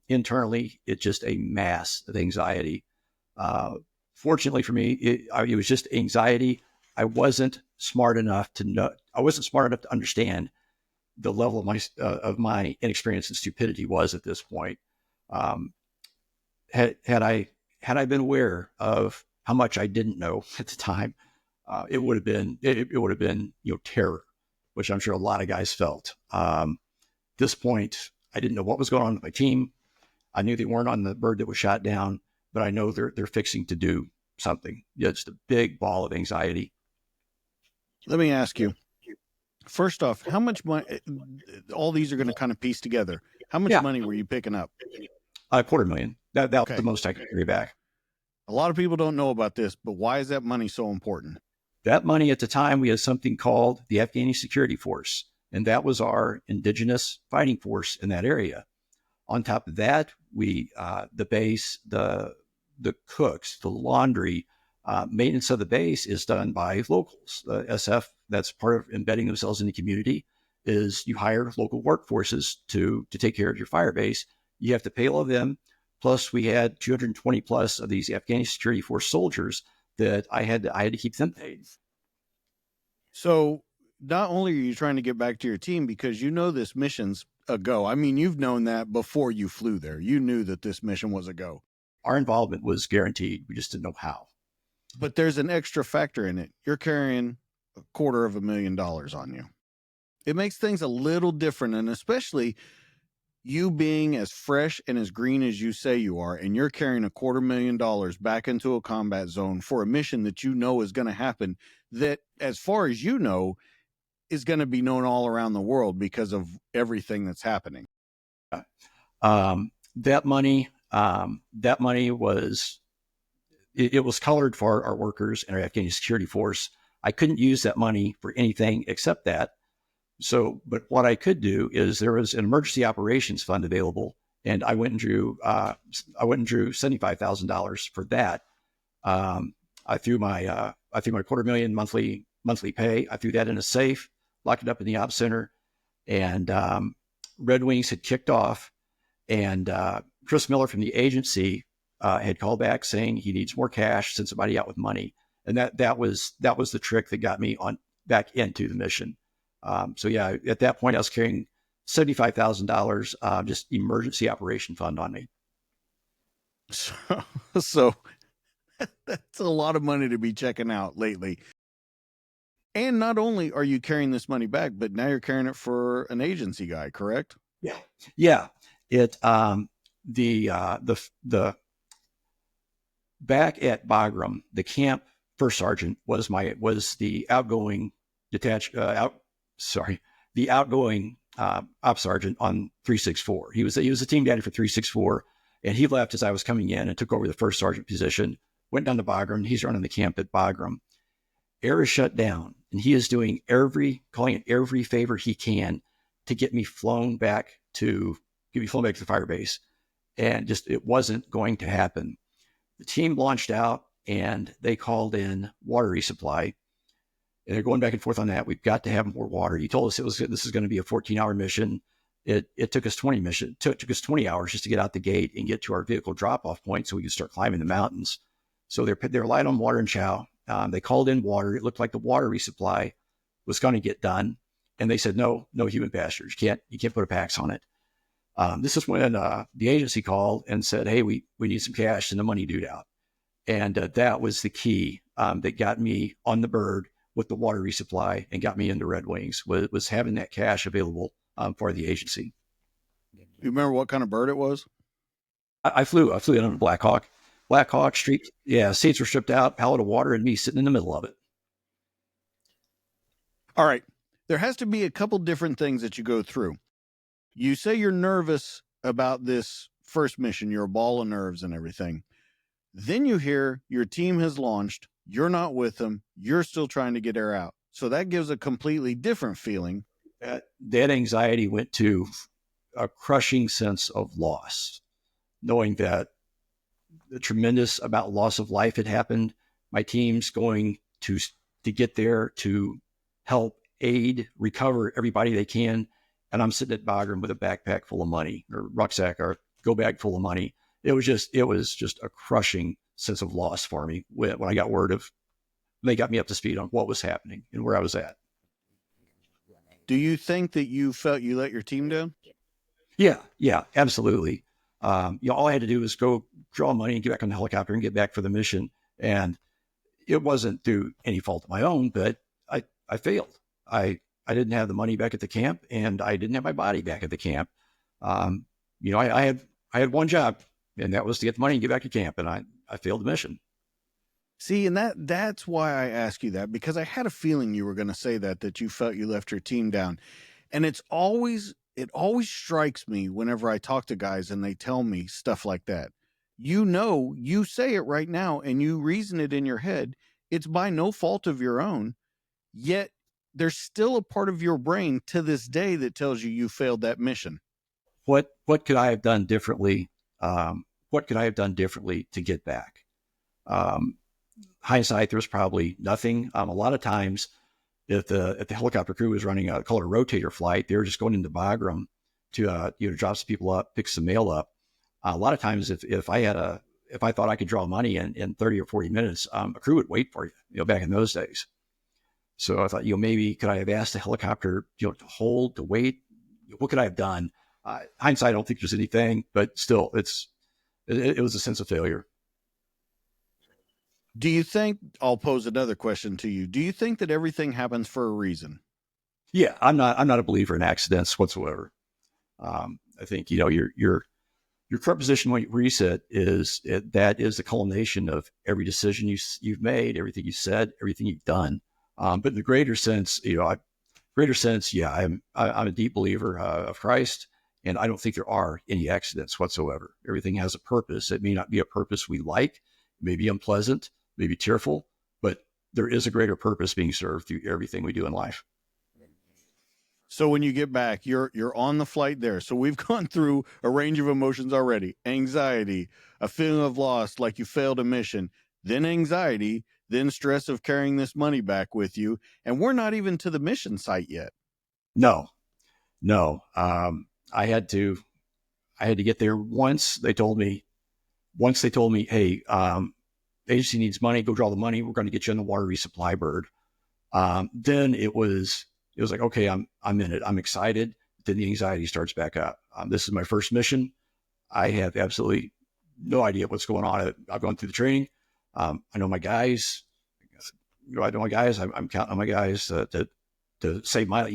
Internally, it's just a mass of anxiety. Fortunately for me, it was just anxiety. I wasn't smart enough to understand the level of my inexperience and stupidity was at this point. Had I been aware of how much I didn't know at the time, it would have been terror, which I'm sure a lot of guys felt. At this point, I didn't know what was going on with my team. I knew they weren't on the bird that was shot down, but I know they're fixing to do something. Yeah, it's a big ball of anxiety. Let me ask you, first off, how much money, all these are going to kind of piece together. How much Yeah, money were you picking up? $250,000. That was the Okay. most I could carry back. A lot of people don't know about this, but why is that money so important? That money at the time, we had something called the Afghani Security Force, and that was our indigenous fighting force in that area. On top of that, the base, the cooks, the laundry, maintenance of the base is done by locals. The SF, that's part of embedding themselves in the community, is you hire local workforces to take care of your fire base. You have to pay all of them. Plus, we had 220 plus of these Afghani Security Force soldiers that I had to keep them paid. So not only are you trying to get back to your team because you know this mission's a go. I mean, you've known that before you flew there. You knew that this mission was a go. Our involvement was guaranteed. We just didn't know how. But there's an extra factor in it. You're carrying $250,000 on you. It makes things a little different, and especially you being as fresh and as green as you say you are, and you're carrying $250,000 back into a combat zone for a mission that you know is going to happen, that as far as you know is going to be known all around the world because of everything that's happening. That money was it was colored for our workers and our Afghani security force. I couldn't use that money for anything except that. So, but what I could do is there was an emergency operations fund available, and I went and drew $75,000 for that. I threw my $250,000 monthly pay. I threw that in a safe, locked it up in the ops center, and Red Wings had kicked off, and Chris Miller from the agency had called back saying he needs more cash, send somebody out with money, and that was the trick that got me on back into the mission. So yeah, at that point I was carrying $75,000 just emergency operation fund on me. So that's a lot of money to be checking out lately. And not only are you carrying this money back, but now you're carrying it for an agency guy, correct? Yeah, yeah. It the back at Bagram, the camp first sergeant was the outgoing the outgoing ops sergeant on 364. He was a team daddy for 364, and he left as I was coming in and took over the first sergeant position. Went down to Bagram. He's running the camp at Bagram. Air is shut down, and he is doing calling it every favor he can to get me flown back to the fire base, and just it wasn't going to happen. The team launched out, and they called in water resupply, and they're going back and forth on that. We've got to have more water. He told us this is going to be a 14-hour mission. It took us 20 hours just to get out the gate and get to our vehicle drop-off point so we could start climbing the mountains. So they're light on water and chow. They called in water. It looked like the water resupply was going to get done, and they said no human passengers. You can't put a PAX on it. This is when the agency called and said, hey, we need some cash and the money due out. And that was the key that got me on the bird with the water resupply and got me into Red Wings was having that cash available for the agency. You remember what kind of bird it was? I flew it on a Black Hawk Street. Yeah, seats were stripped out, pallet of water, and me sitting in the middle of it. All right. There has to be a couple different things that you go through. You say you're nervous about this first mission. You're a ball of nerves and everything. Then you hear your team has launched. You're not with them. You're still trying to get air out. So that gives a completely different feeling. That anxiety went to a crushing sense of loss, knowing that the tremendous amount of loss of life had happened. My team's going to get there to help aid, recover everybody they can. And I'm sitting at Bagram with a backpack full of money, or rucksack, or go bag full of money. It was just a crushing sense of loss for me when I got word of, they got me up to speed on what was happening and where I was at. Do you think that you felt you let your team down? Yeah, absolutely. All I had to do was go draw money and get back on the helicopter and get back for the mission. And it wasn't through any fault of my own, but I failed. I didn't have the money back at the camp, and I didn't have my body back at the camp. I had one job, and that was to get the money and get back to camp, and I failed the mission. See, and that's why I ask you that, because I had a feeling you were going to say that you felt you left your team down. And it always strikes me whenever I talk to guys and they tell me stuff like that. You say it right now and you reason it in your head. It's by no fault of your own, yet there's still a part of your brain to this day that tells you failed that mission. What could I have done differently? What could I have done differently to get back? Um, Hindsight, there was probably nothing. A lot of times, if the helicopter crew was running called a rotator flight, they were just going into Bagram to drop some people up, pick some mail up. A lot of times, if I thought I could draw money in 30 or 40 minutes, a crew would wait for you. Back in those days. So I thought, maybe could I have asked the helicopter, to hold, to wait? What could I have done? Hindsight, I don't think there's anything, but still, it was a sense of failure. Do you think, I'll pose another question to you. Do you think that everything happens for a reason? Yeah, I'm not a believer in accidents whatsoever. I think, your current position where you sit that is the culmination of every decision you've made, everything you said, everything you've done. But in the greater sense, yeah, I'm a deep believer of Christ, and I don't think there are any accidents whatsoever. Everything has a purpose. It may not be a purpose we like, it may be unpleasant, maybe tearful, but there is a greater purpose being served through everything we do in life. So when you get back, you're on the flight there. So we've gone through a range of emotions already: anxiety, a feeling of loss, like you failed a mission, then anxiety, then stress of carrying this money back with you, and we're not even to the mission site yet. No, no. I had to get there once. They told me, hey, agency needs money. Go draw the money. We're going to get you on the water resupply bird. Then it was like, okay, I'm in it. I'm excited. Then the anxiety starts back up. This is my first mission. I have absolutely no idea what's going on. I've gone through the training. I know my guys. I'm counting on my guys to save my,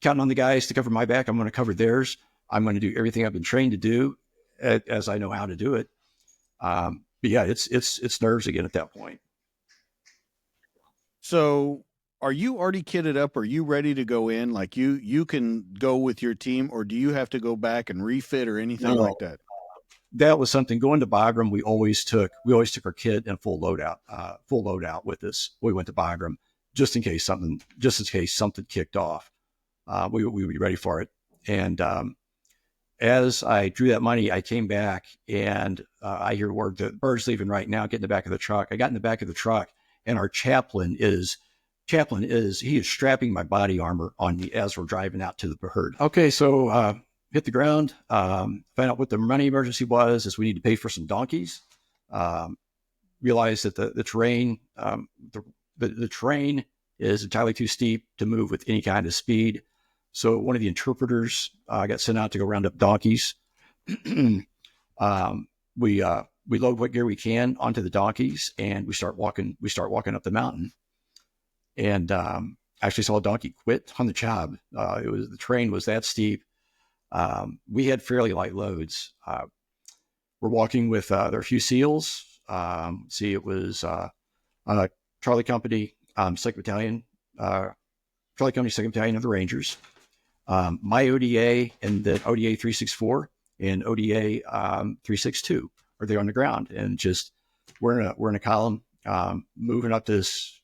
counting on the guys to cover my back. I'm going to cover theirs. I'm going to do everything I've been trained to do as I know how to do it. But yeah, it's nerves again at that point. So are you already kitted up? Are you ready to go in? Like you can go with your team, or do you have to go back and refit or anything No, like that? that was something going to Bagram. We always took our kit and full loadout with us. We went to Bagram just in case something kicked off. We would be ready for it. And as I drew that money, I came back and I hear word that bird's leaving right now. Get in the back of the truck. I got in the back of the truck, and our chaplain is strapping my body armor on me as we're driving out to the bird. Okay, so hit the ground, find out what the money emergency was, as we need to pay for some donkeys. Realize that the terrain, the terrain is entirely too steep to move with any kind of speed. So one of the interpreters got sent out to go round up donkeys. We load what gear we can onto the donkeys, and we start walking up the mountain. And actually saw a donkey quit on the job. The terrain was that steep. We had fairly light loads. We're walking with there are a few SEALs. It was Charlie Company, 2nd Battalion, Charlie Company, 2nd Battalion of the Rangers. My ODA and the ODA 364 and ODA 362 are there on the ground, and just we're in a column moving up this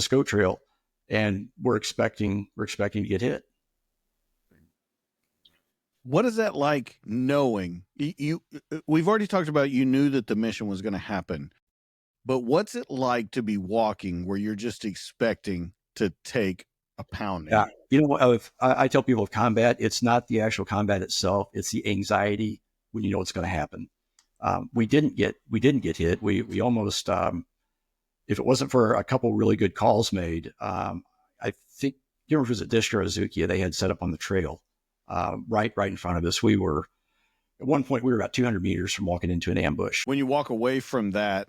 goat trail, and we're expecting to get hit. What is that like, knowing we've already talked about, you knew that the mission was going to happen, but what's it like to be walking where you're just expecting to take a pounding? Yeah. I tell people of combat, it's not the actual combat itself. It's the anxiety when you know what's going to happen. We didn't get hit. We almost, if it wasn't for a couple really good calls made, I think, if it was at Dishka or Azukia, they had set up on the trail, right in front of us. At one point, we were about 200 meters from walking into an ambush. When you walk away from that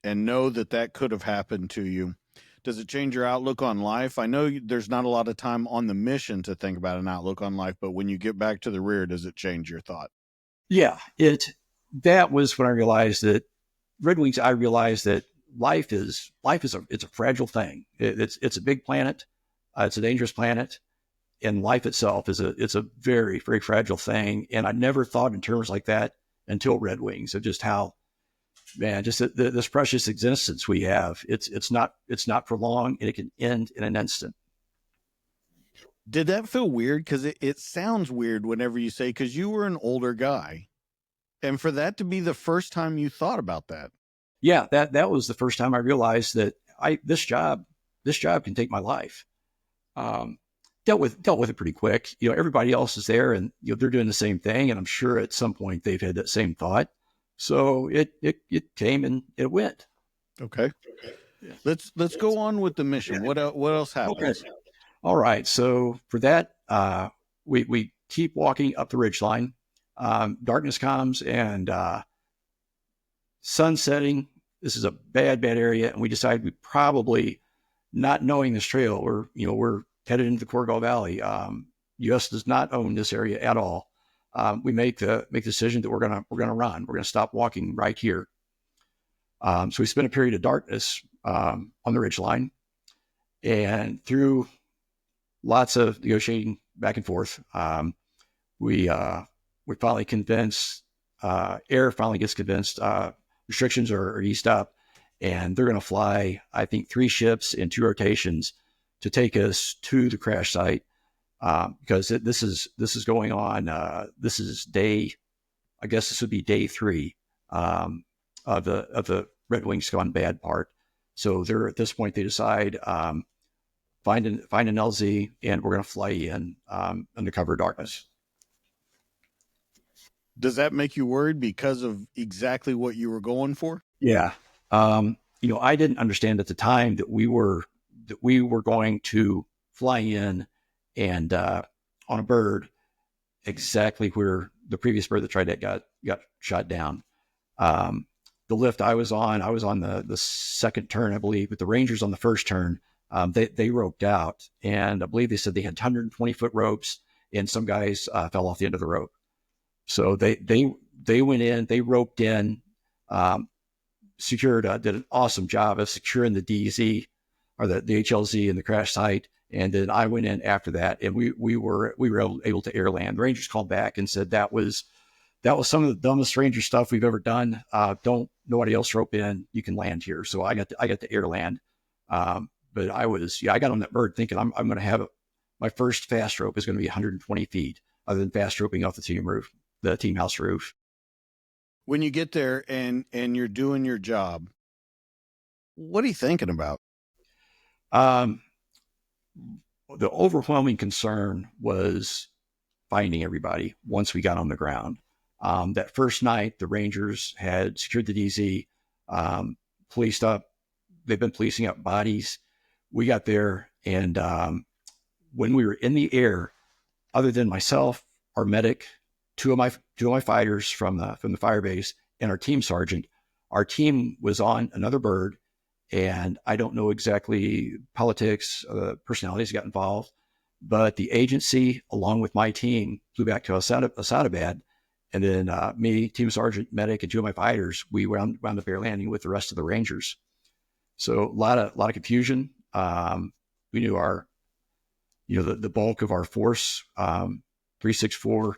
and know that could have happened to you, does it change your outlook on life? I know there's not a lot of time on the mission to think about an outlook on life, but when you get back to the rear, does it change your thought? Yeah, that was when I realized that Red Wings, I realized that it's a fragile thing. It's a big planet. It's a dangerous planet. And life itself it's a very, very fragile thing. And I never thought in terms like that until Red Wings, of just how, man, just this precious existence we have. It's not for long, and it can end in an instant. Did that feel weird? Because it sounds weird whenever you say, because you were an older guy. And for that to be the first time you thought about that. Yeah, that was the first time I realized that this job can take my life. Um, dealt with it pretty quick. Everybody else is there, and they're doing the same thing, and I'm sure at some point they've had that same thought. So it came and it went. Okay. Yeah. Let's go on with the mission. What else happens? Okay. All right. So for that, we keep walking up the ridgeline. Darkness comes, and sun setting. This is a bad area, and we decide we probably, not knowing this trail, we're headed into the Corgo Valley. U.S. does not own this area at all. We make the decision that we're gonna run. We're gonna stop walking right here. So we spent a period of darkness on the ridgeline, and through lots of negotiating back and forth, we finally convinced. Air finally gets convinced. Restrictions are eased up, and they're going to fly, I think, 3 ships in 2 rotations to take us to the crash site, because this is going on. This is I guess this would be day 3 of the Red Wings gone bad part. So they're at this point, they decide, find an LZ, and we're going to fly in under cover of darkness. Does that make you worried because of exactly what you were going for? Yeah. I didn't understand at the time that we were going to fly in and on a bird exactly where the previous bird that tried that got shot down. The lift I was on the second turn, I believe, but the Rangers on the first turn, they roped out, and I believe they said they had 120-foot ropes, and some guys fell off the end of the rope. So they went in, they roped in, secured, did an awesome job of securing the DZ or the HLZ in the crash site. And then I went in after that, and we were able to air land. The Rangers called back and said that was some of the dumbest Ranger stuff we've ever done. Don't nobody else rope in. You can land here. So I got to air land. But I got on that bird thinking I'm going to have my first fast rope is going to be 120 feet, other than fast roping off the team house roof. When you get there and you're doing your job, what are you thinking about? The overwhelming concern was finding everybody once we got on the ground. That first night, the Rangers had secured the DZ, policed up. They've been policing up bodies. We got there, and when we were in the air, other than myself, our medic, two of my fighters from the fire base, and our team sergeant, our team was on another bird, and I don't know exactly politics, personalities got involved, but the agency, along with my team, flew back to Asadabad, and then me, team sergeant, medic, and 2 of my fighters, we wound up air landing with the rest of the Rangers. So a lot of confusion. We knew the bulk of our force, 364,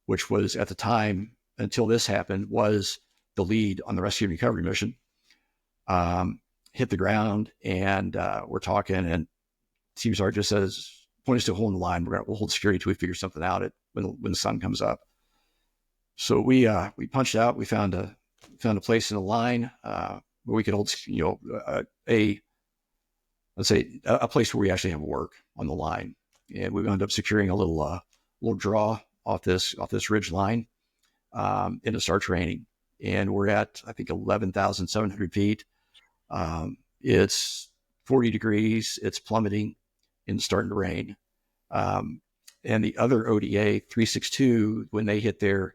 which was at the time until this happened, was the lead on the rescue and recovery mission, hit the ground, and we're talking, and Team Sergeant says, point us to a hole in the line. We'll hold security till we figure something out when the sun comes up. So we punched out. We found a place in the line where we could hold, a place where we actually have work on the line, and we wound up securing a little draw off this ridge line, and it starts raining, and we're at, I think, 11,700 feet. It's 40 degrees. It's plummeting and it's starting to rain. And the other ODA 362, when they hit there,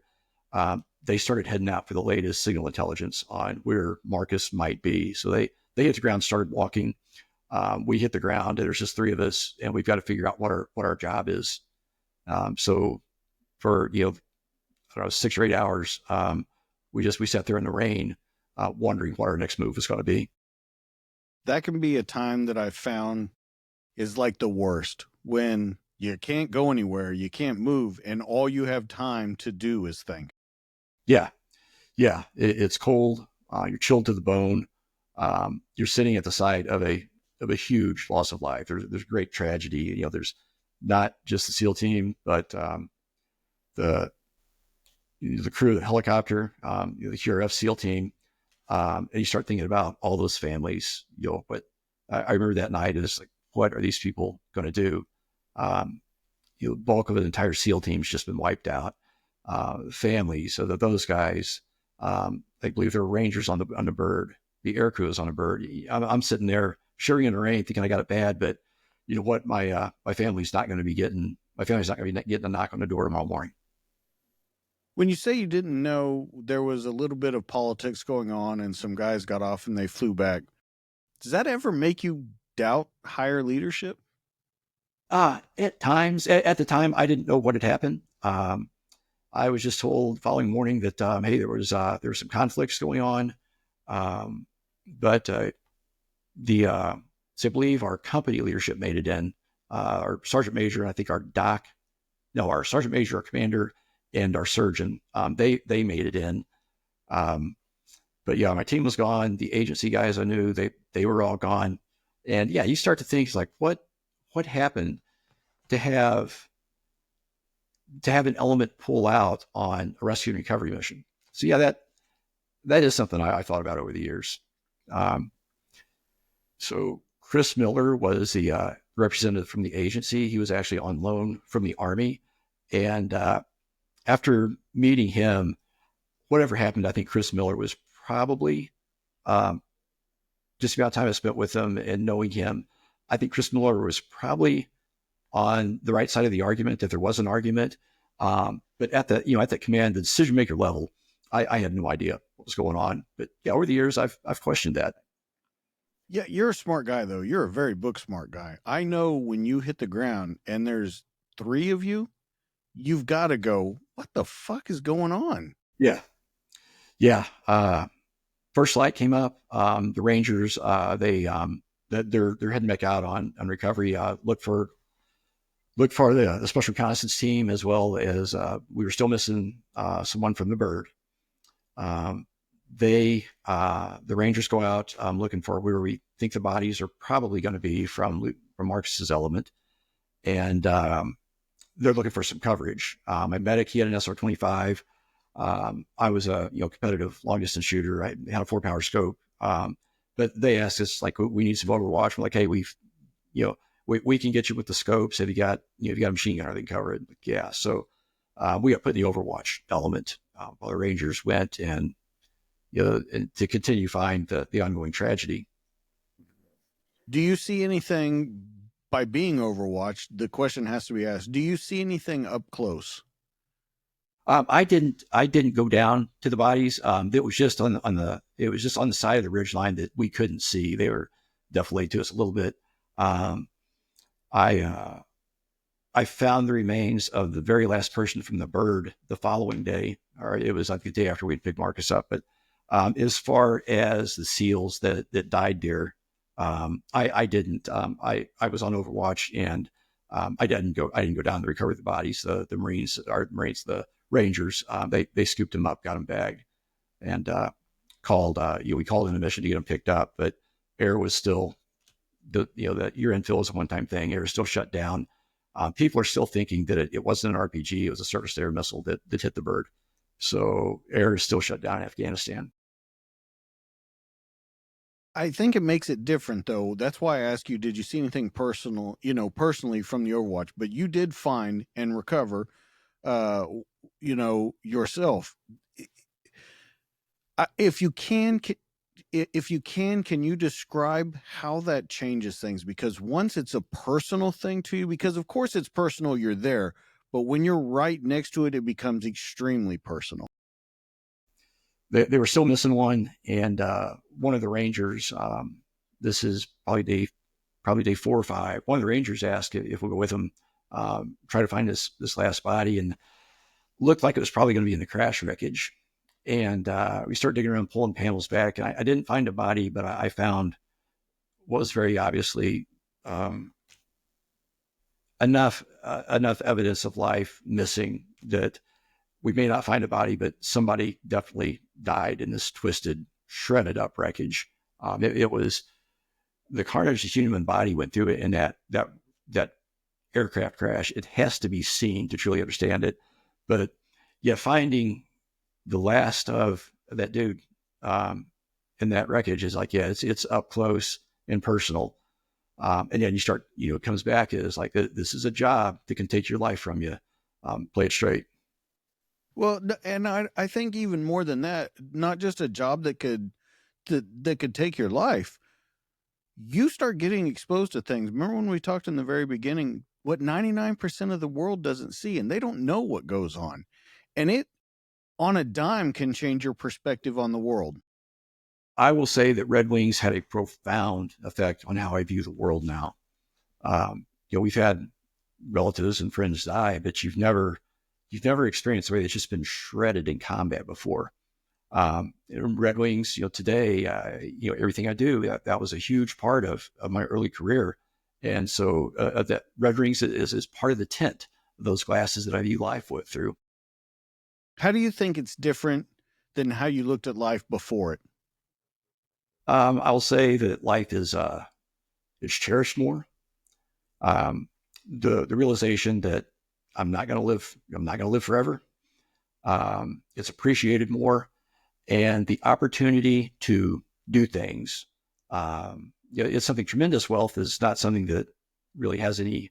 they started heading out for the latest signal intelligence on where Marcus might be. So they hit the ground, started walking. We hit the ground, and there's just 3 of us, and we've got to figure out what our job is. So for 6 or 8 hours, we sat there in the rain, wondering what our next move is going to be. That can be a time that I've found is like the worst, when you can't go anywhere, you can't move, and all you have time to do is think. Yeah. Yeah. It's cold. You're chilled to the bone. You're sitting at the side of a huge loss of life. There's great tragedy. There's not just the SEAL team, but the crew of the helicopter, the QRF SEAL team, and you start thinking about all those families. But I remember that night, is like, what are these people going to do? The bulk of an entire SEAL team's just been wiped out. Families, so that those guys, I believe there were Rangers on the bird, the air crew is on a bird. I'm sitting there shivering in the rain, thinking I got it bad, but you know what? My family's not going to be getting. My family's not going to be getting a knock on the door tomorrow morning. When you say you didn't know there was a little bit of politics going on and some guys got off and they flew back, does that ever make you doubt higher leadership? At times, at the time, I didn't know what had happened. I was just told the following morning that, hey, there was some conflicts going on. But so I believe our company leadership made it in, our sergeant major, and I think our sergeant major, our commander, and our surgeon, they made it in. But yeah, my team was gone. The agency guys I knew, they were all gone. And yeah, you start to think, like, what happened to have an element pull out on a rescue and recovery mission? So yeah, that is something I thought about over the years. So Chris Miller was the representative from the agency. He was actually on loan from the Army. And after meeting him, whatever happened, I think Chris Miller was probably just about time I spent with him and knowing him. I think Chris Miller was probably on the right side of the argument, if there was an argument. But at the command, the decision maker level, I had no idea what was going on. But yeah, over the years, I've questioned that. Yeah, you're a smart guy, though. You're a very book smart guy. I know when you hit the ground and there's three of you, you've got to go, what the fuck is going on? Yeah. Yeah. First light came up. The Rangers, they're heading back out on recovery. Look for the special reconnaissance team, as well as we were still missing someone from the bird. The Rangers go out looking for where we think the bodies are probably going to be from Marcus's element, and they're looking for some coverage. My medic, he had an SR-25. I was a competitive long distance shooter. I had a 4-power scope, but they asked us, like, we need some overwatch. We're like, hey, we can get you with the scopes. Have you got a machine gun, they can cover it. Like, yeah. So we got put in the overwatch element while the Rangers went and to continue find the ongoing tragedy. Do you see anything by being overwatched? The question has to be asked. Do you see anything up close? I didn't go down to the bodies. It was just on the side of the ridge line that we couldn't see. They were definitely to us a little bit. I found the remains of the very last person from the bird the following day, or it was like the day after we'd picked Marcus up. But as far as the SEALs that died there, I didn't. I was on Overwatch, and I didn't go down to recover the bodies. The Marines, the Rangers, they scooped them up, got them bagged, and called. We called in a mission to get them picked up, but air was still that your infill is a one-time thing. Air is still shut down. People are still thinking that it wasn't an RPG; it was a surface-to-air missile that hit the bird. So air is still shut down in Afghanistan. I think it makes it different, though. That's why I asked you, did you see anything personally from the Overwatch? But you did find and recover, yourself. If you can you describe how that changes things? Because once it's a personal thing to you, because of course it's personal, you're there, but when you're right next to it, it becomes extremely personal. They were still missing one, and one of the Rangers, this is probably day 4 or 5. One of the Rangers asked if we'll go with him, try to find this last body, and looked like it was probably going to be in the crash wreckage. And we started digging around, pulling panels back. And I didn't find a body, but I found what was very obviously um, enough evidence of life missing that we may not find a body, but somebody definitely died in this twisted, shredded up wreckage. It was the carnage the human body went through it in that aircraft crash. It has to be seen to truly understand it. But yeah, finding the last of that dude in that wreckage is like, yeah, it's up close and personal. And then you start, it comes back as like, this is a job that can take your life from you. Play it straight. Well, and I think even more than that, not just a job that could take your life. You start getting exposed to things. Remember when we talked in the very beginning, what 99% of the world doesn't see, and they don't know what goes on. And it on a dime can change your perspective on the world. I will say that Red Wings had a profound effect on how I view the world now. We've had relatives and friends die, but you've never experienced the way that's just been shredded in combat before. Red Wings, today, everything I do, that was a huge part of my early career. And so that Red Wings is part of the tint of those glasses that I view life through. How do you think it's different than how you looked at life before it? I'll say that life is cherished more. The realization that I'm not going to live forever. It's appreciated more, and the opportunity to do things. It's something tremendous. Wealth is not something that really has any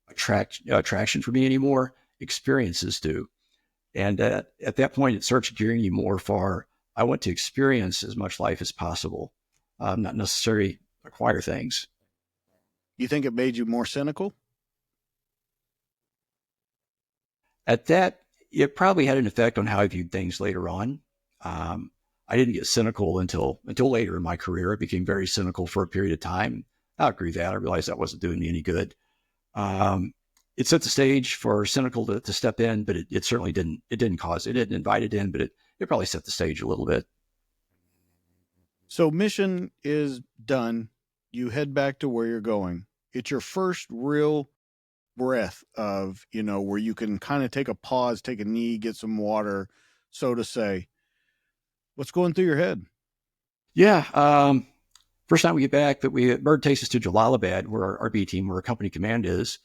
attraction for me anymore. Experiences do. And at that point, it starts gearing you more for, I want to experience as much life as possible, not necessarily acquire things. You think it made you more cynical? At that, it probably had an effect on how I viewed things later on. Um, I didn't get cynical until later in my career. I became very cynical for a period of time. I agree with that. I realized that wasn't doing me any good. Um, it set the stage for cynical to step in, but it certainly didn't. It didn't cause. It didn't invite it in, but it probably set the stage a little bit. So mission is done. You head back to where you're going. It's your first real breath of, where you can kind of take a pause, take a knee, get some water, so to say. What's going through your head? Yeah. First time we get back, that Bird takes us to Jalalabad, where our B team, where our company command is.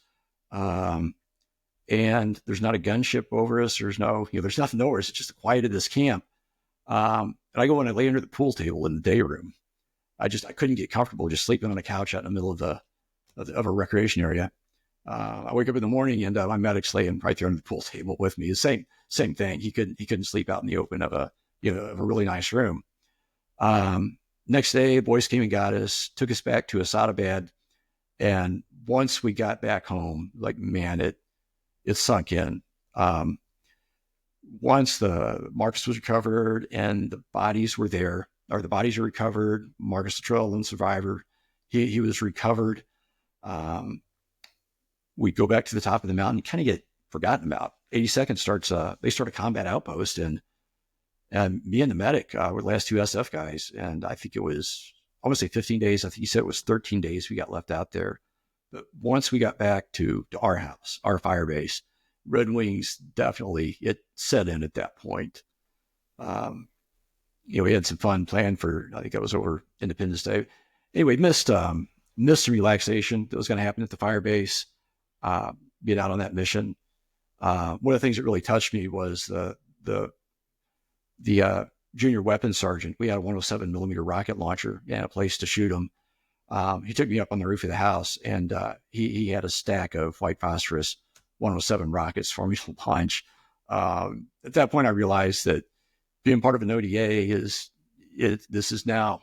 Um, and there's not a gunship over us. There's there's nothing over us. It's just the quiet of this camp. And I go and I lay under the pool table in the day room. I couldn't get comfortable just sleeping on a couch out in the middle of a recreation area. I wake up in the morning and my medic's laying right there on the pool table with me. The same thing. He couldn't sleep out in the open of a really nice room. Next day, boys came and got us, took us back to Asadabad. And once we got back home, like, man, it sunk in. Once the Marcus was recovered and the bodies were there, or the bodies were recovered, Marcus Luttrell and survivor, he was recovered. We go back to the top of the mountain, kind of get forgotten about. 82nd they start a combat outpost, and me and the medic were the last two SF guys. And I think it was, I want to say 15 days. I think he said it was 13 days we got left out there. But once we got back to our house, our fire base, Red Wings definitely, it set in at that point. We had some fun planned for, I think that was over Independence Day. Anyway, missed some relaxation that was going to happen at the fire base, being out on that mission. One of the things that really touched me was the junior weapons sergeant. We had a 107 millimeter rocket launcher and a place to shoot them. He took me up on the roof of the house, and he had a stack of white phosphorus 107 rockets for me to launch. At that point, I realized that being part of an ODA this is now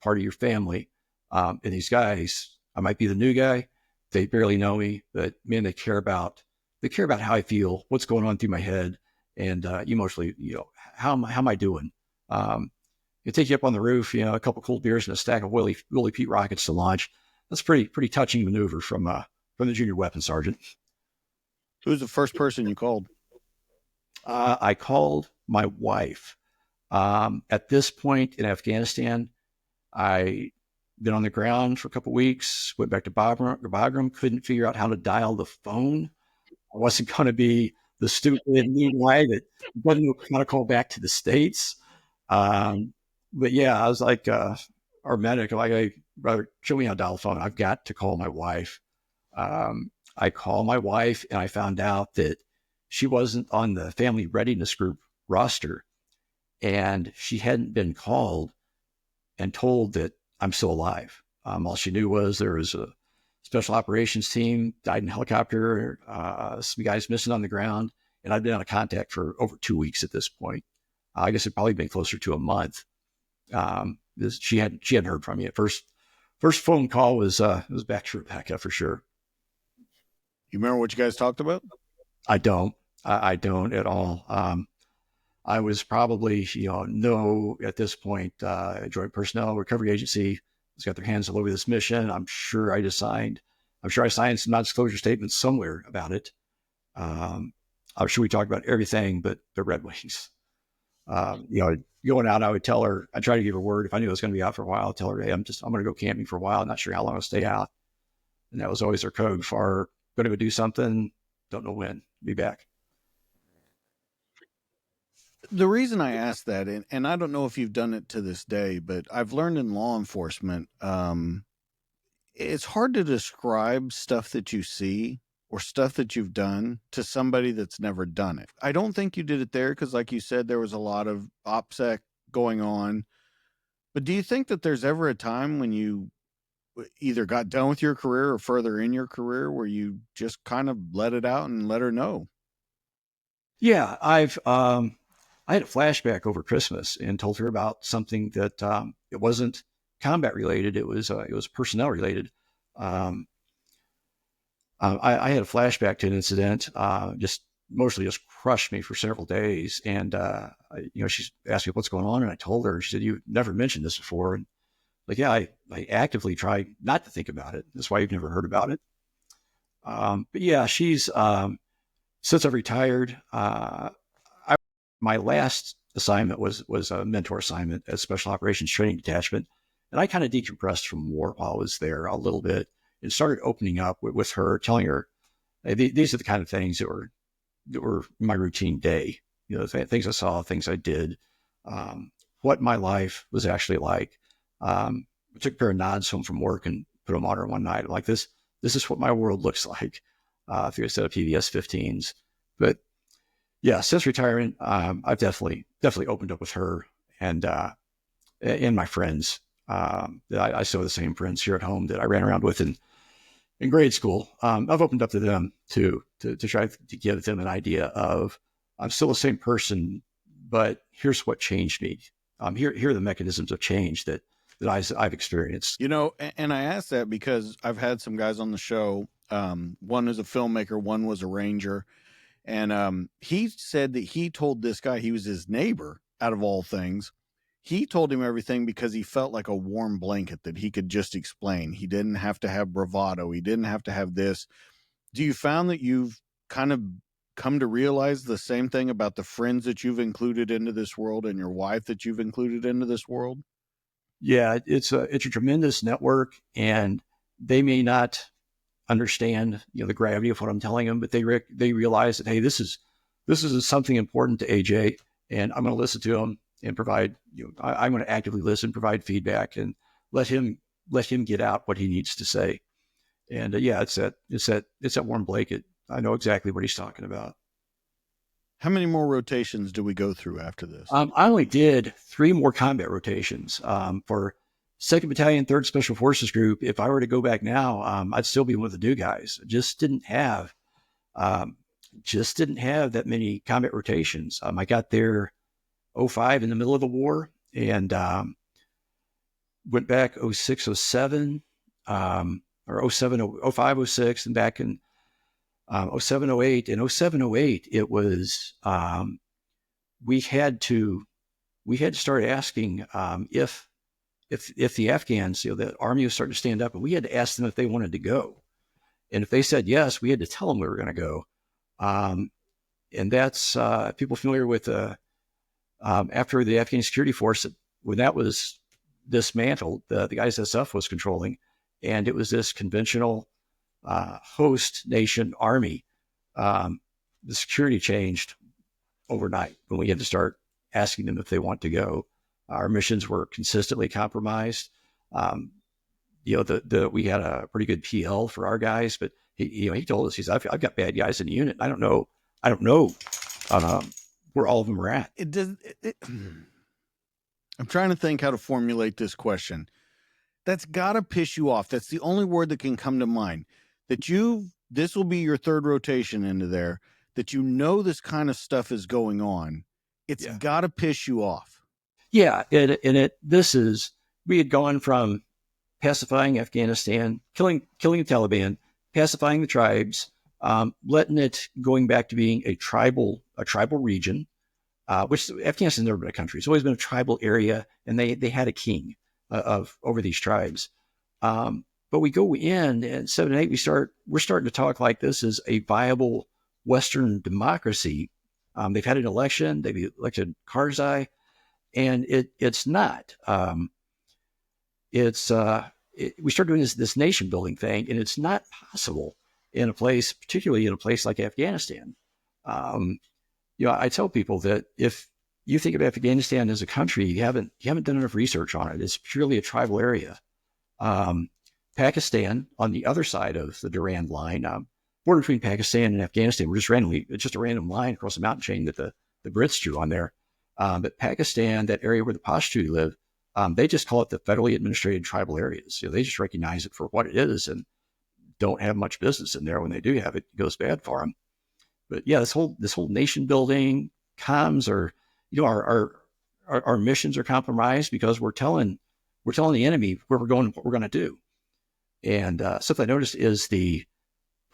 part of your family. And these guys, I might be the new guy. They barely know me, but man, they care about how I feel, what's going on through my head, and emotionally, how am I doing? They take you up on the roof, a couple cold beers and a stack of Willie Pete rockets to launch. That's pretty touching maneuver from the junior weapons sergeant. Who's the first person you called? I called my wife. At this point in Afghanistan, I been on the ground for a couple of weeks, went back to Bagram, couldn't figure out how to dial the phone. I wasn't going to be the stupid new guy that doesn't know how to call back to the States. But yeah, I was like, our medic, like, hey, brother, show me how to dial the phone. I've got to call my wife. I called my wife and I found out that she wasn't on the family readiness group roster and she hadn't been called and told that I'm still alive. All she knew was there was a special operations team, died in a helicopter, some guys missing on the ground, and I'd been out of contact for over 2 weeks at this point. I guess it'd probably been closer to a month. She hadn't heard from me at first. First phone call was back to Rebecca for sure. You remember what you guys talked about? I don't at all. I was probably, at this point, Joint Personnel Recovery Agency has got their hands all over this mission. I'm sure I signed some non-disclosure statements somewhere about it. I'm sure we talked about everything but the Red Wings. Going out, I would tell her, I try to give her word. If I knew I was going to be out for a while, I'd tell her, hey, I'm going to go camping for a while. I'm not sure how long I'll stay out. And that was always her code for going to go do something. Don't know when, be back. The reason I asked that, and I don't know if you've done it to this day, but I've learned in law enforcement, it's hard to describe stuff that you see or stuff that you've done to somebody that's never done it. I don't think you did it there because, like you said, there was a lot of OPSEC going on. But do you think that there's ever a time when you either got done with your career or further in your career where you just kind of let it out and let her know? Yeah, I had a flashback over Christmas and told her about something that it wasn't combat related. It was personnel related. I had a flashback to an incident, just mostly just crushed me for several days. And, she asked me what's going on. And I told her, she said, you've never mentioned this before. And like, yeah, I actively try not to think about it. That's why you've never heard about it. But yeah, she's, since I've retired, my last assignment was a mentor assignment at Special Operations Training Detachment. And I kind of decompressed from war while I was there a little bit and started opening up with her, telling her, hey, these are the kind of things that were my routine day, things I saw, things I did, what my life was actually like. I took a pair of nods home from work and put them on her one night. I'm like, this is what my world looks like through a set of PVS 15s. But yeah, since retirement, I've definitely opened up with her and my friends. I still have the same friends here at home that I ran around with in grade school. I've opened up to them to try to give them an idea of I'm still the same person, but here's what changed me. Here are the mechanisms of change that I've experienced. And I asked that because I've had some guys on the show. One is a filmmaker, one was a ranger. And he said that he told this guy, he was his neighbor out of all things. He told him everything because he felt like a warm blanket that he could just explain. He didn't have to have bravado. He didn't have to have this. Do you found that you've kind of come to realize the same thing about the friends that you've included into this world and your wife that you've included into this world? Yeah, it's a tremendous network, and they may not understand the gravity of what I'm telling them, but they realize that, hey, this is something important to AJ, and I'm going to listen to him and provide. I'm going to actively listen, provide feedback, and let him get out what he needs to say. And yeah, it's that warm blanket. I know exactly what he's talking about. How many more rotations do we go through after this? I only did 3 more combat rotations for 2nd Battalion, 3rd Special Forces Group. If I were to go back now, I'd still be one of the new guys. Just didn't have that many combat rotations. I got there 05 in the middle of the war and went back 06, 07, or 07, 05, 06, and back in 07, 08. In 07, 08, it was we had to start asking if the Afghans, the army was starting to stand up, and we had to ask them if they wanted to go. And if they said yes, we had to tell them we were going to go. And that's people familiar with After the Afghan security force, when that was dismantled, the ISSF was controlling, and it was this conventional host nation army. The security changed overnight when we had to start asking them if they want to go. Our missions were consistently compromised. We had a pretty good PL for our guys, but he told us, I've got bad guys in the unit. I don't know where all of them are at. I'm trying to think how to formulate this question. That's got to piss you off. That's the only word that can come to mind. This will be your third rotation into there, that this kind of stuff is going on. It's got to piss you off. Yeah. We had gone from pacifying Afghanistan, killing the Taliban, pacifying the tribes, going back to being a tribal region, which Afghanistan's never been a country. It's always been a tribal area, and they had a king over these tribes. But we go in and 7 and 8, we're starting to talk like this is a viable Western democracy. They've had an election, they've elected Karzai, and it's not. We start doing this nation building thing, and it's not possible particularly in a place like Afghanistan. I tell people that if you think of Afghanistan as a country, you haven't done enough research on it. It's purely a tribal area. Pakistan, on the other side of the Durand line, border between Pakistan and Afghanistan, it's just a random line across the mountain chain that the Brits drew on there. But Pakistan, that area where the Pashtun live, they just call it the federally administrated tribal areas. They just recognize it for what it is and don't have much business in there. When they do have it, it goes bad for them. But yeah, this whole nation building comms are, our missions are compromised because we're telling the enemy where we're going, what we're going to do. And something I noticed is the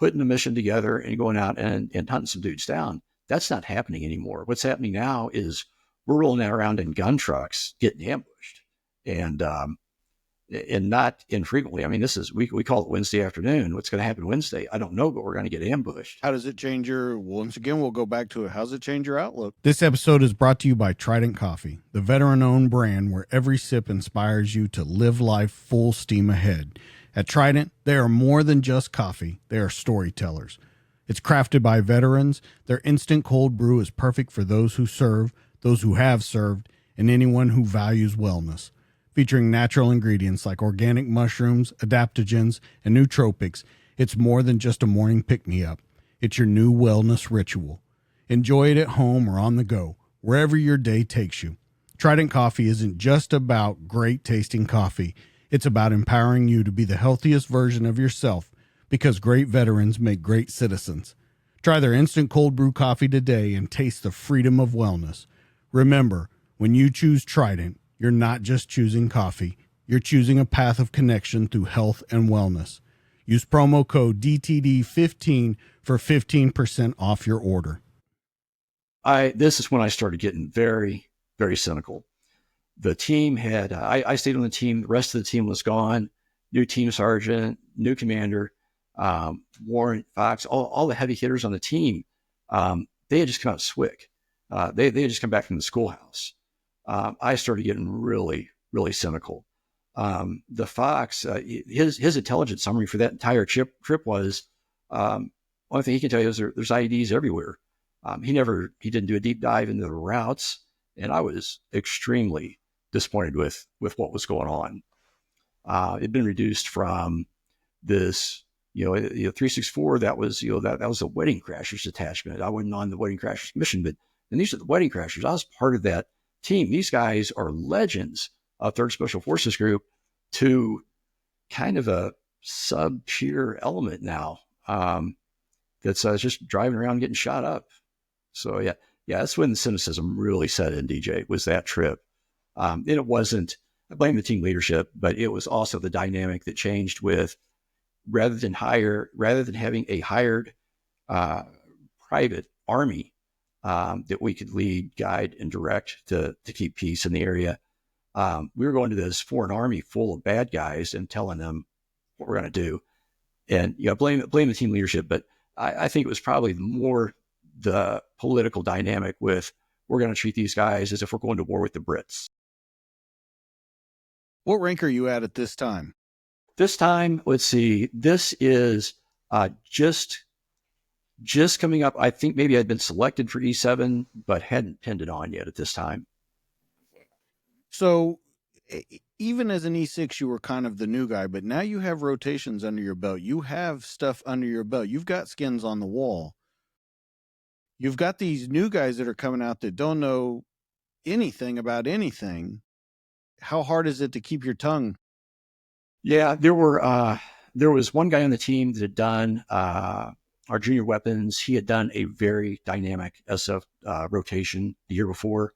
putting the mission together and going out and hunting some dudes down. That's not happening anymore. What's happening now is we're rolling around in gun trucks, getting ambushed, and not infrequently. I mean, we call it Wednesday afternoon. What's going to happen Wednesday? I don't know, but we're going to get ambushed. How does it change once again, we'll go back to it. How does it change your outlook? This episode is brought to you by Trident Coffee, the veteran-owned brand where every sip inspires you to live life full steam ahead. At Trident, they are more than just coffee. They are storytellers. It's crafted by veterans. Their instant cold brew is perfect for those who serve, those who have served, and anyone who values wellness. Featuring natural ingredients like organic mushrooms, adaptogens, and nootropics, it's more than just a morning pick-me-up. It's your new wellness ritual. Enjoy it at home or on the go, wherever your day takes you. Trident Coffee isn't just about great-tasting coffee. It's about empowering you to be the healthiest version of yourself, because great veterans make great citizens. Try their instant cold brew coffee today and taste the freedom of wellness. Remember, when you choose Trident, you're not just choosing coffee. You're choosing a path of connection through health and wellness. Use promo code DTD15 for 15% off your order. This is when I started getting very, very cynical. The team had, I stayed on the team. The rest of the team was gone. New team sergeant, new commander, Warren, Fox, all the heavy hitters on the team. They had just come out SWIC. They had just come back from the schoolhouse. I started getting really, really cynical. The Fox, his intelligence summary for that entire trip was, only thing he can tell you is there's IEDs everywhere. He didn't do a deep dive into the routes, and I was extremely disappointed with what was going on. It'd been reduced from this, 364. That was, that was a Wedding Crashers detachment. I wasn't on the Wedding Crashers mission, but and these are the Wedding Crashers. I was part of that team. These guys are legends of 3rd Special Forces Group to kind of a sub-tier element now that's just driving around getting shot up. So yeah, that's when the cynicism really set in, DJ, was that trip. And it wasn't, I blame the team leadership, but it was also the dynamic that changed with rather than having a hired private army that we could lead, guide, and direct to keep peace in the area. We were going to this foreign army full of bad guys and telling them what we're going to do. And blame the team leadership, but I think it was probably more the political dynamic with we're going to treat these guys as if we're going to war with the Brits. What rank are you at this time? This time, let's see, this is just coming up. I think maybe I'd been selected for E7, but hadn't pinned it on yet at this time. So even as an E6, you were kind of the new guy, but now you have rotations under your belt. You have stuff under your belt. You've got skins on the wall. You've got these new guys that are coming out that don't know anything about anything. How hard is it to keep your tongue? Yeah, there was one guy on the team that had done our junior weapons. He had done a very dynamic SF rotation the year before.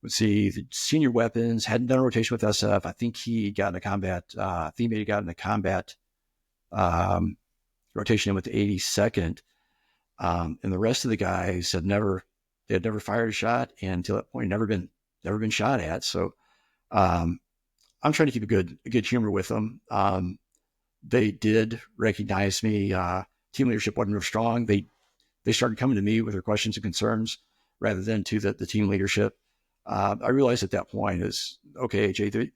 Let's see, the senior weapons hadn't done a rotation with SF. I think he got in a combat. I think he got in a combat rotation with the 82nd, and the rest of the guys had never fired a shot, and until that point, never been shot at. So I'm trying to keep a good humor with them. They did recognize me. Team leadership wasn't real strong. They started coming to me with their questions and concerns rather than to the team leadership. I realized at that point is, okay, AJ, the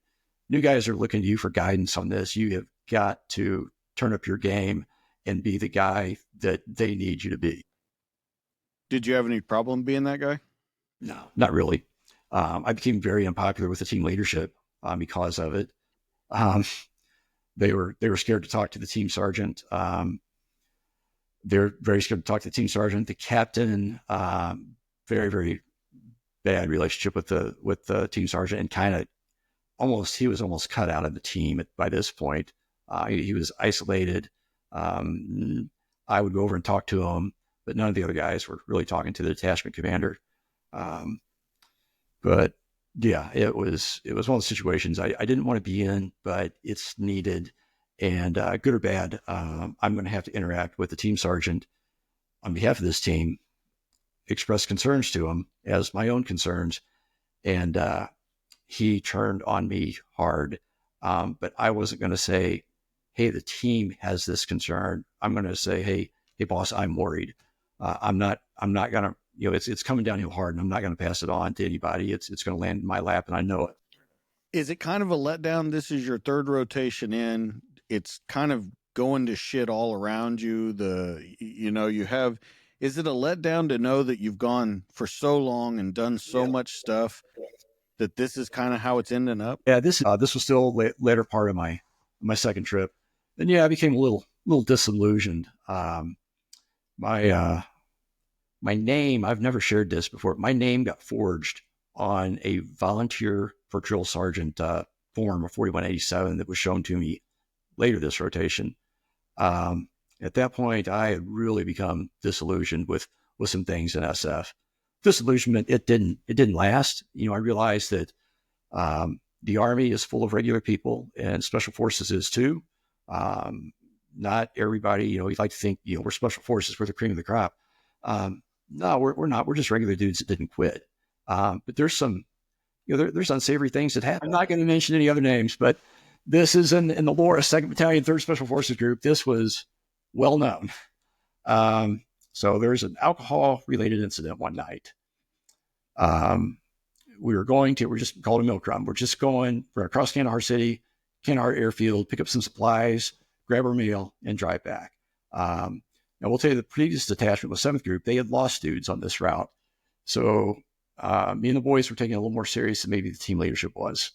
new guys are looking to you for guidance on this. You have got to turn up your game and be the guy that they need you to be. Did you have any problem being that guy? No, not really. I became very unpopular with the team leadership because of it. They were scared to talk to the team sergeant. They're very scared to talk to the team sergeant. The captain, very, very bad relationship with the team sergeant, and kind of he was almost cut out of the team by this point. He was isolated. I would go over and talk to him, but none of the other guys were really talking to the detachment commander. But yeah, it was one of those situations I didn't want to be in, but it's needed. And good or bad, I'm going to have to interact with the team sergeant on behalf of this team, express concerns to him as my own concerns. And he turned on me hard. But I wasn't going to say, hey, the team has this concern. I'm going to say, hey, boss, I'm worried. I'm not going to, it's coming downhill hard, and I'm not going to pass it on to anybody. It's going to land in my lap, and I know it. Is it kind of a letdown? This is your third rotation in. It's kind of going to shit all around you. Is it a letdown to know that you've gone for so long and done so much stuff that this is kind of how it's ending up? Yeah, this was still later part of my second trip. And yeah, I became a little disillusioned. My name, I've never shared this before. My name got forged on a volunteer for drill sergeant form of 4187 that was shown to me later this rotation. At that point, I had really become disillusioned with some things in SF. Disillusionment, it didn't last. I realized that the Army is full of regular people, and Special Forces is too. Not everybody, you'd like to think, we're Special Forces, we're the cream of the crop. No, we're not. We're just regular dudes that didn't quit. But there's some, there's unsavory things that happen. I'm not going to mention any other names, but this is in the lore of 2nd Battalion, 3rd Special Forces Group. This was well known. So there's an alcohol-related incident one night. We're just called a milk run. We're going across Kandahar City, Kandahar Airfield, pick up some supplies, grab our meal, and drive back. Now, we'll tell you the previous detachment was 7th Group. They had lost dudes on this route. So me and the boys were taking it a little more serious than maybe the team leadership was.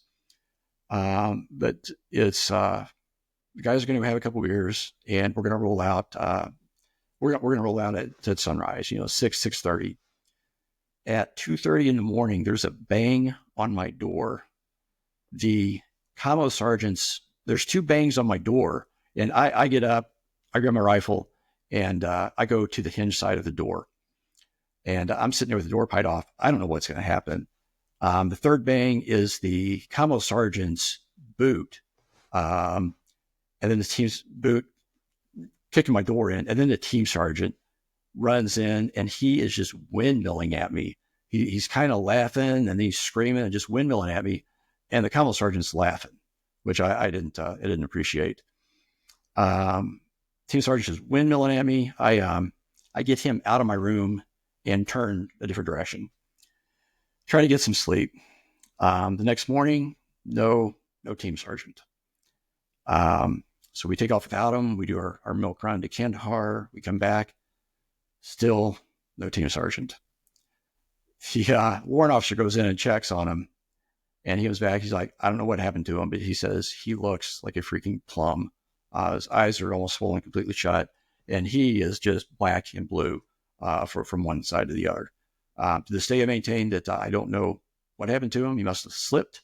But it's the guys are going to have a couple of beers, and we're going to roll out. We're going to roll out at sunrise. 6:30. At 2:30 in the morning, there's a bang on my door. The commo sergeants. There's 2 bangs on my door, and I get up, I grab my rifle, and I go to the hinge side of the door. And I'm sitting there with the door pried off. I don't know what's going to happen. The third bang is the commo sergeant's boot. And then the team's boot kicking my door in. And then the team sergeant runs in, and he is just windmilling at me. He's kind of laughing, and he's screaming and just windmilling at me. And the commo sergeant's laughing, which I didn't appreciate. Team sergeant is windmilling at me. I get him out of my room, and turn a different direction. Try to get some sleep. The next morning, no team sergeant. So we take off without him. We do our milk run to Kandahar. We come back, still no team sergeant. The warrant officer goes in and checks on him, and he comes back. He's like, I don't know what happened to him, but he says he looks like a freaking plum. His eyes are almost swollen completely shut, and he is just black and blue from one side to the other. To this day, I maintain that I don't know what happened to him. He must have slipped.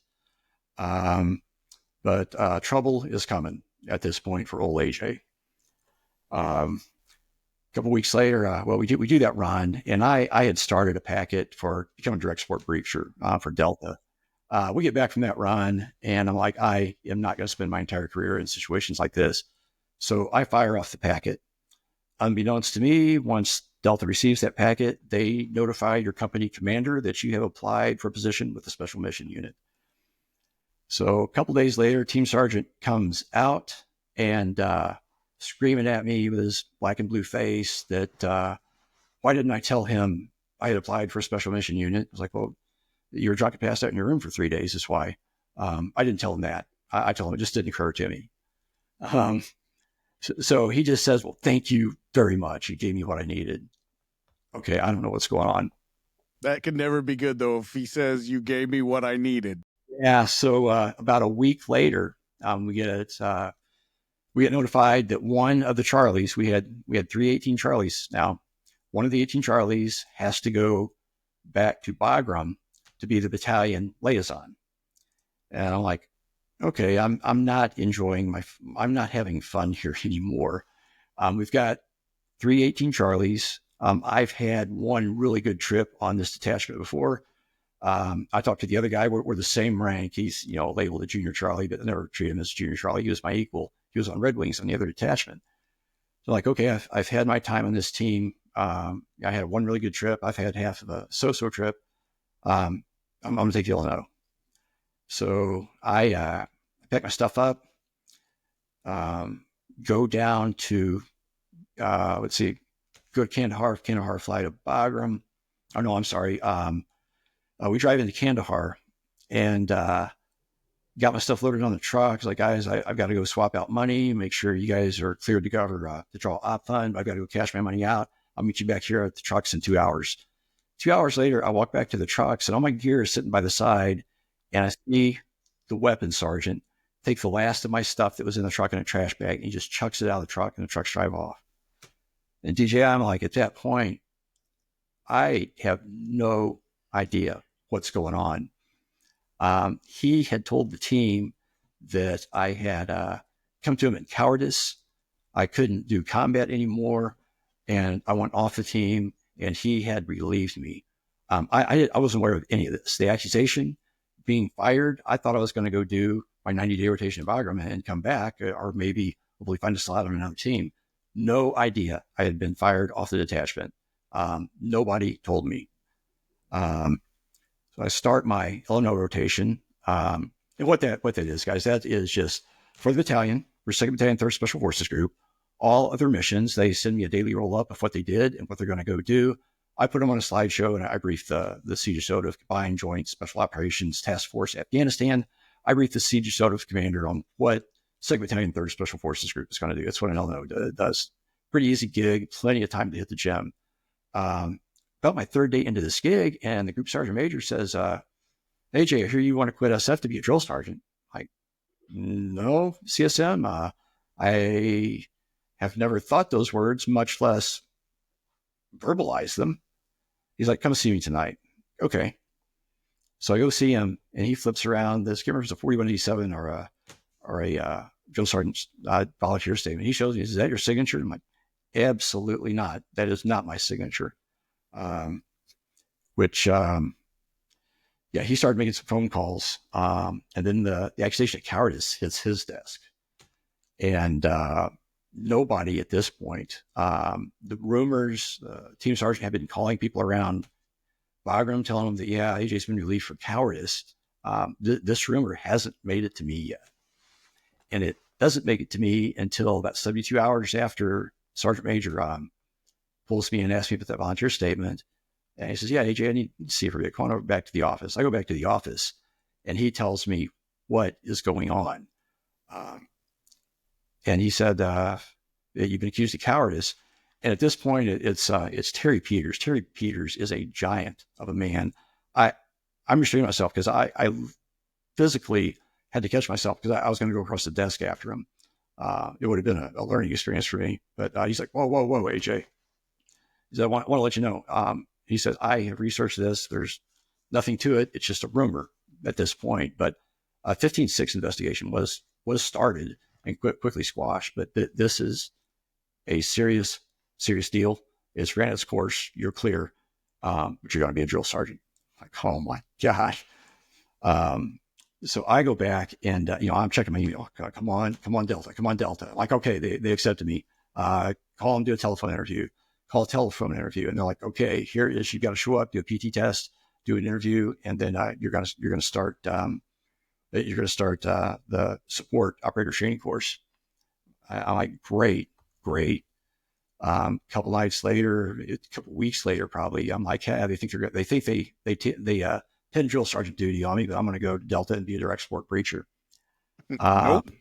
But trouble is coming at this point for old AJ. A couple weeks later, we do that run, and I had started a packet for becoming a direct support breacher for Delta. We get back from that run, and I'm like, I am not going to spend my entire career in situations like this. So I fire off the packet. Unbeknownst to me, once Delta receives that packet, they notify your company commander that you have applied for a position with the Special Mission Unit. So a couple days later, Team Sergeant comes out and screaming at me with his black and blue face that why didn't I tell him I had applied for a Special Mission Unit? I was like, well, you were drunk and passed out in your room for 3 days. That's why. I didn't tell him that. I told him it just didn't occur to me. So he just says, well, thank you very much. You gave me what I needed. Okay, I don't know what's going on. That could never be good, though, if he says you gave me what I needed. Yeah, so about a week later, we get notified that one of the Charlies, we had 3 18 Charlies now. One of the 18 Charlies has to go back to Bagram to be the battalion liaison. And I'm like, okay, I'm not enjoying I'm not having fun here anymore. We've got 3 18 Charlies. I've had one really good trip on this detachment before. I talked to the other guy. We're the same rank. He's, labeled a junior Charlie, but I never treated him as junior Charlie. He was my equal. He was on Red Wings on the other detachment. So like, okay, I've had my time on this team. I had one really good trip. I've had half of a so-so trip. I'm going to take the Illinois. So I pack my stuff up, go down to, go to Kandahar, fly to Bagram. Oh, no, I'm sorry. We drive into Kandahar and got my stuff loaded on the truck. I was like, guys, I've got to go swap out money, make sure you guys are cleared to cover the draw op fund. I've got to go cash my money out. I'll meet you back here at the trucks in 2 hours. 2 hours later, I walk back to the trucks and all my gear is sitting by the side, and I see the weapons sergeant take the last of my stuff that was in the truck in a trash bag, and he just chucks it out of the truck, and the trucks drive off. And DJ, I'm like, at that point, I have no idea what's going on. He had told the team that I had come to him in cowardice. I couldn't do combat anymore, and I went off the team, and he had relieved me. I wasn't aware of any of this. The accusation, being fired, I thought I was going to go do my 90-day rotation in Bagram and come back, or maybe hopefully find a slot on another team. No idea I had been fired off the detachment. Nobody told me. So I start my Illinois rotation. And what that is, guys, that is just for the battalion, we're 2nd Battalion, 3rd Special Forces Group. All other missions, they send me a daily roll-up of what they did and what they're going to go do. I put them on a slideshow, and I brief the CJSOT of Combined Joint Special Operations Task Force Afghanistan. I brief the CJSOT of Commander on what 2nd Battalion, 3rd Special Forces Group is going to do. That's what an Illinois does. Pretty easy gig, plenty of time to hit the gym. About my 3rd day into this gig, and the Group Sergeant Major says, AJ, I hear you want to quit SF to be a drill sergeant. Like, no, CSM, I have never thought those words, much less verbalize them. He's like, come see me tonight. Okay. So I go see him, and he flips around this, can't remember if it's a 4187 or a drill sergeant's volunteer statement. He shows me, is that your signature? I'm like, absolutely not. That is not my signature. He started making some phone calls. And then the accusation of cowardice hits his desk. And nobody at this point, the rumors, Team Sergeant had been calling people around Bagram, telling them that, yeah, AJ's been relieved for cowardice. This rumor hasn't made it to me yet. And it doesn't make it to me until about 72 hours after Sergeant Major pulls me and asks me about that volunteer statement. And he says, yeah, AJ, I need to see if we're going over back to the office. I go back to the office and he tells me what is going on. And he said, you've been accused of cowardice. And at this point, it's Terry Peters. Terry Peters is a giant of a man. I'm restraining myself because I physically had to catch myself because I was going to go across the desk after him. It would have been a learning experience for me. But he's like, whoa, AJ. He said, I want to let you know. He says, I have researched this. There's nothing to it. It's just a rumor at this point. But a 15-6 investigation was started and quickly squashed. But this is a serious deal. It's ran its course. You're clear, but you're going to be a drill sergeant. Like, oh my gosh. So I go back and, I'm checking my email. Come on, Delta. Like, okay, they accepted me. Call them, do a telephone interview. Call a telephone interview. And they're like, okay, here it is. You've got to show up, do a PT test, do an interview. And then you're going to start, the support operator training course. I'm like, great. Couple nights later, a couple weeks later, probably, I'm like, hey, they pin drill sergeant duty on me, but I'm going to go to Delta and be a direct support breacher. Nope.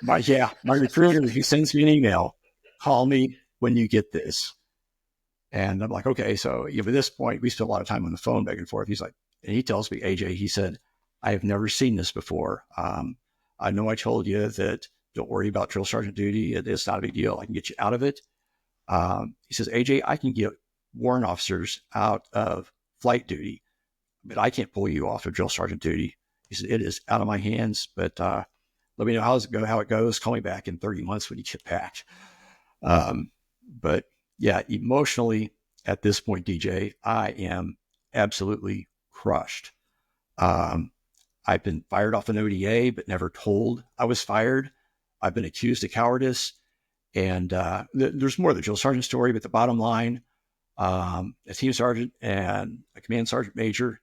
My recruiter, he sends me an email, call me when you get this. And I'm like, okay. So at this point, we spent a lot of time on the phone back and forth. He's like, and he tells me, AJ, he said, I have never seen this before. I know I told you that don't worry about drill sergeant duty. It's not a big deal. I can get you out of it. He says, AJ, I can get warrant officers out of flight duty, but I can't pull you off of drill sergeant duty. He said, it is out of my hands, but let me know how it goes. Call me back in 30 months when you get back. But yeah, emotionally at this point, DJ, I am absolutely crushed. I've been fired off an ODA, but never told I was fired. I've been accused of cowardice. And there's more of the drill sergeant story, but the bottom line, a team sergeant and a command sergeant major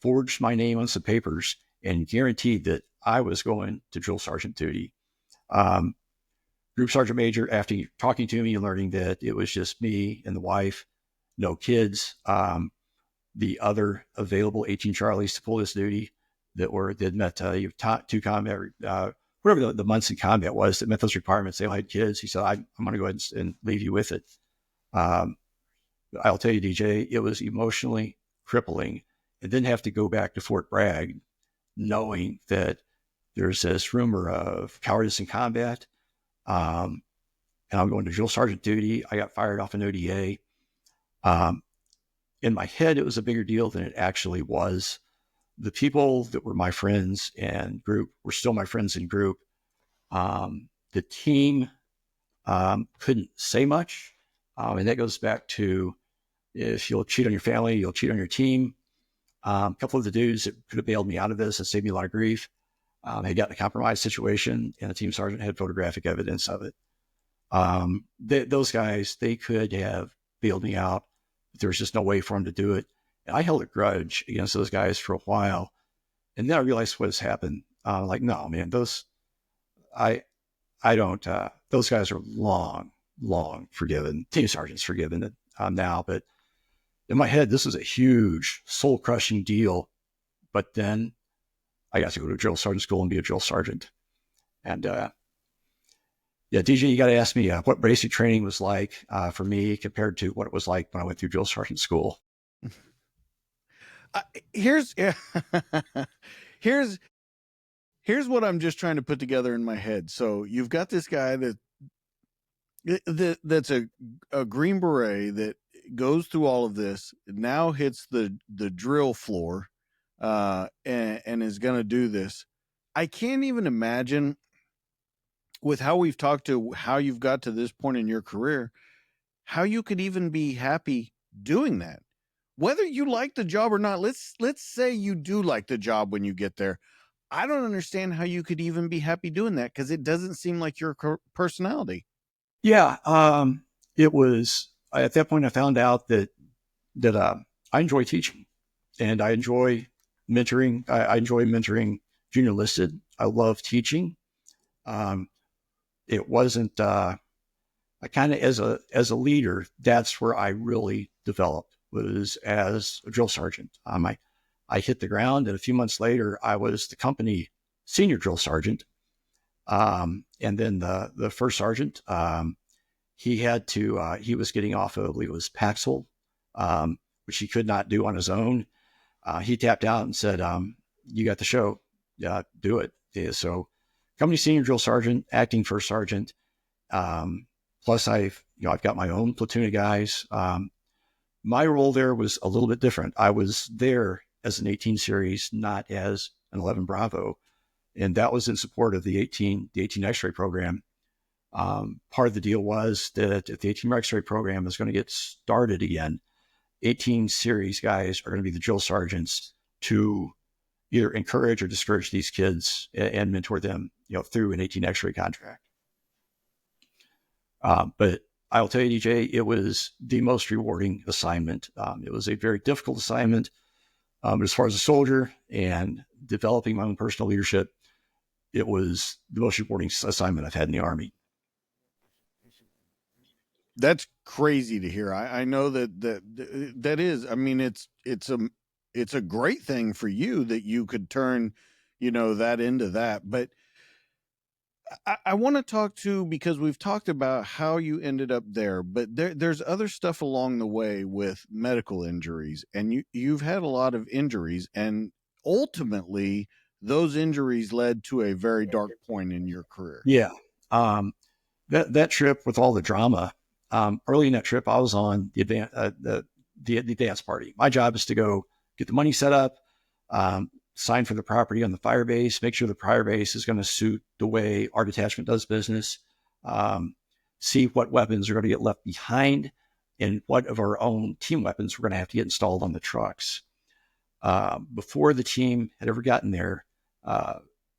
forged my name on some papers and guaranteed that I was going to drill sergeant duty. Group sergeant major, after talking to me and learning that it was just me and the wife, no kids, the other available 18 Charlies to pull this duty that met two combat, whatever the months in combat was that met those requirements. They all had kids. He said, I'm going to go ahead and leave you with it. I'll tell you, DJ, it was emotionally crippling, and then have to go back to Fort Bragg knowing that there's this rumor of cowardice in combat. And I'm going to drill sergeant duty. I got fired off an ODA. In my head, it was a bigger deal than it actually was. The people that were my friends and group were still my friends in group. The team couldn't say much. And that goes back to, if you'll cheat on your family, you'll cheat on your team. A couple of the dudes that could have bailed me out of this and saved me a lot of grief had gotten a compromised situation, and the team sergeant had photographic evidence of it. Those guys, they could have bailed me out, but there was just no way for them to do it. And I held a grudge against those guys for a while. And then I realized what has happened. Like, no, man, those guys are long forgiven. Team sergeant's forgiven now, but in my head, this was a huge soul crushing deal. But then I got to go to drill sergeant school and be a drill sergeant. And, yeah, DJ, you got to ask me what basic training was like for me compared to what it was like when I went through drill sergeant school. Here's what I'm just trying to put together in my head. So you've got this guy that's a Green Beret that goes through all of this, now hits the drill floor, and is going to do this. I can't even imagine, with how we've talked to how you've got to this point in your career, how you could even be happy doing that. Whether you like the job or not, let's say you do like the job when you get there. I don't understand how you could even be happy doing that, because it doesn't seem like your personality. Yeah, it was at that point I found out that I enjoy teaching, and I enjoy mentoring. I enjoy mentoring junior enlisted. I love teaching. It wasn't. I kind of as a leader, that's where I really developed. was as a drill sergeant. I hit the ground, and a few months later, I was the company senior drill sergeant. And then the first sergeant, he was getting off of, I believe it was Paxil, which he could not do on his own. He tapped out and said, you got the show. Yeah, do it. Yeah, so company senior drill sergeant, acting first sergeant. Plus I've got my own platoon of guys. My role there was a little bit different. I was there as an 18 series, not as an 11 Bravo. And that was in support of the 18 X-ray program. Part of the deal was that if the 18 X-ray program is going to get started again, 18 series guys are going to be the drill sergeants to either encourage or discourage these kids and mentor them, through an 18 X-ray contract. But I'll tell you, DJ, it was the most rewarding assignment. It was a very difficult assignment. As far as a soldier and developing my own personal leadership, it was the most rewarding assignment I've had in the Army. That's crazy to hear. I know that is. I mean, it's a great thing for you that you could turn, that into that. But I want to talk to, because we've talked about how you ended up there, but there's other stuff along the way with medical injuries, and you've had a lot of injuries, and ultimately those injuries led to a very dark point in your career. Yeah. That trip with all the drama, early in that trip, I was on the advance party. My job is to go get the money set up, sign for the property on the fire base, make sure the fire base is going to suit the way our detachment does business, see what weapons are going to get left behind and what of our own team weapons we're going to have to get installed on the trucks. Before the team had ever gotten there,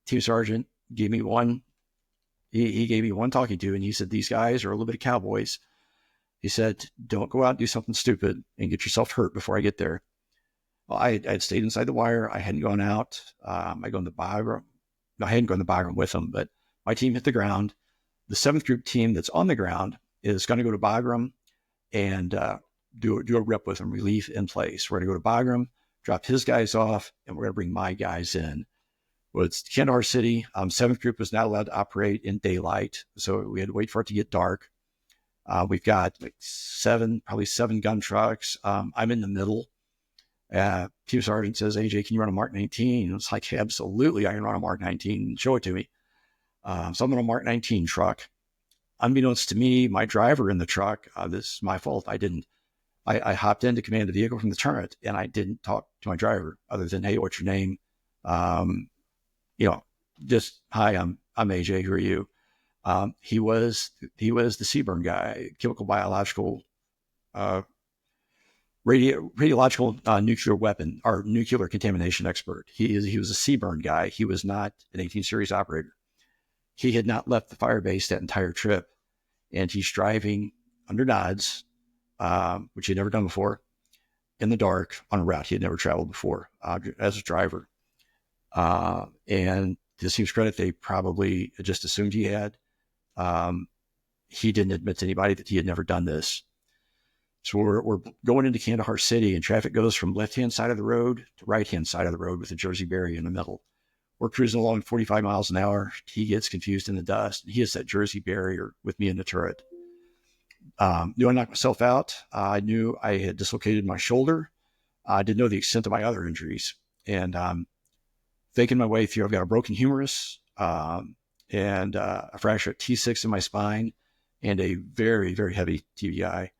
Team Sergeant gave me one. He gave me one talking to, and he said, these guys are a little bit of cowboys. He said, don't go out and do something stupid and get yourself hurt before I get there. Well, I had stayed inside the wire. I hadn't gone out. I go in the Bagram. No, I hadn't gone to the Bagram with them, but my team hit the ground. The 7th Group team that's on the ground is going to go to Bagram and do a rep with them, relief in place. We're going to go to Bagram, drop his guys off, and we're going to bring my guys in. Well, it's Kandahar City. 7th Group was not allowed to operate in daylight, so we had to wait for it to get dark. We've got probably seven gun trucks. I'm in the middle. Team Sergeant says, AJ, can you run a Mark 19? It's like, absolutely, I can run a Mark 19. Show it to me. So I'm in a Mark 19 truck. Unbeknownst to me, my driver in the truck, this is my fault. I hopped in to command the vehicle from the turret, and I didn't talk to my driver other than, hey, what's your name? Just, hi, I'm AJ. Who are you? He was the CBRN guy, chemical, biological, radiological nuclear weapon or nuclear contamination expert. He was a CBRN guy. He was not an 18 series operator. He had not left the fire base that entire trip, and he's driving under nods, which he had never done before, in the dark on a route he had never traveled before as a driver. And to the team's credit, they probably just assumed he had. He didn't admit to anybody that he had never done this. So we're going into Kandahar City, and traffic goes from left-hand side of the road to right-hand side of the road with a Jersey barrier in the middle. We're cruising along 45 miles an hour. He gets confused in the dust. He hits that Jersey barrier with me in the turret. Knew I knocked myself out. I knew I had dislocated my shoulder. I didn't know the extent of my other injuries. And faking my way through, I've got a broken humerus and a fracture at T6 in my spine and a very, very heavy TBI.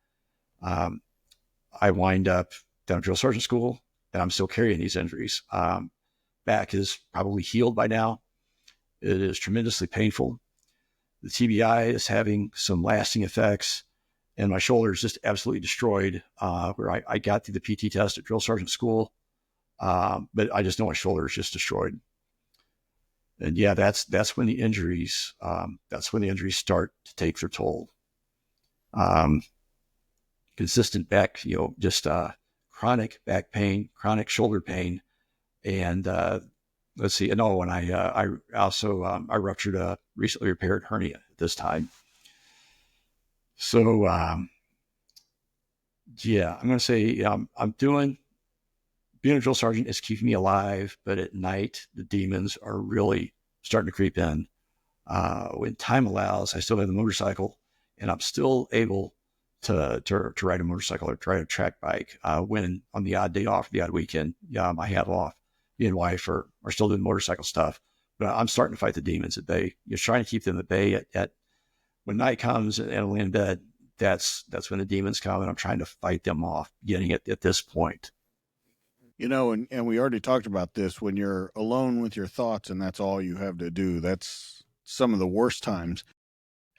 I wind up down at drill sergeant school, and I'm still carrying these injuries. Back is probably healed by now. It is tremendously painful. The TBI is having some lasting effects, and my shoulder is just absolutely destroyed. Where I got through the PT test at drill sergeant school, but I just know my shoulder is just destroyed. And yeah, that's when the injuries start to take their toll. Consistent back, just chronic back pain, chronic shoulder pain, and let's see. And I also I ruptured a recently repaired hernia at this time. So Yeah, I'm going to say I'm doing, being a drill sergeant is keeping me alive, but at night, the demons are really starting to creep in. When time allows, I still have the motorcycle, and I'm still able to ride a motorcycle or ride a track bike. When on the odd day off, the odd weekend, I have off. Me and wife are still doing motorcycle stuff, but I'm starting to fight the demons at bay. You're trying to keep them at bay. At when night comes and I lay in bed, that's when the demons come, and I'm trying to fight them off. Getting it at this point. And we already talked about this when you're alone with your thoughts and that's all you have to do. That's some of the worst times.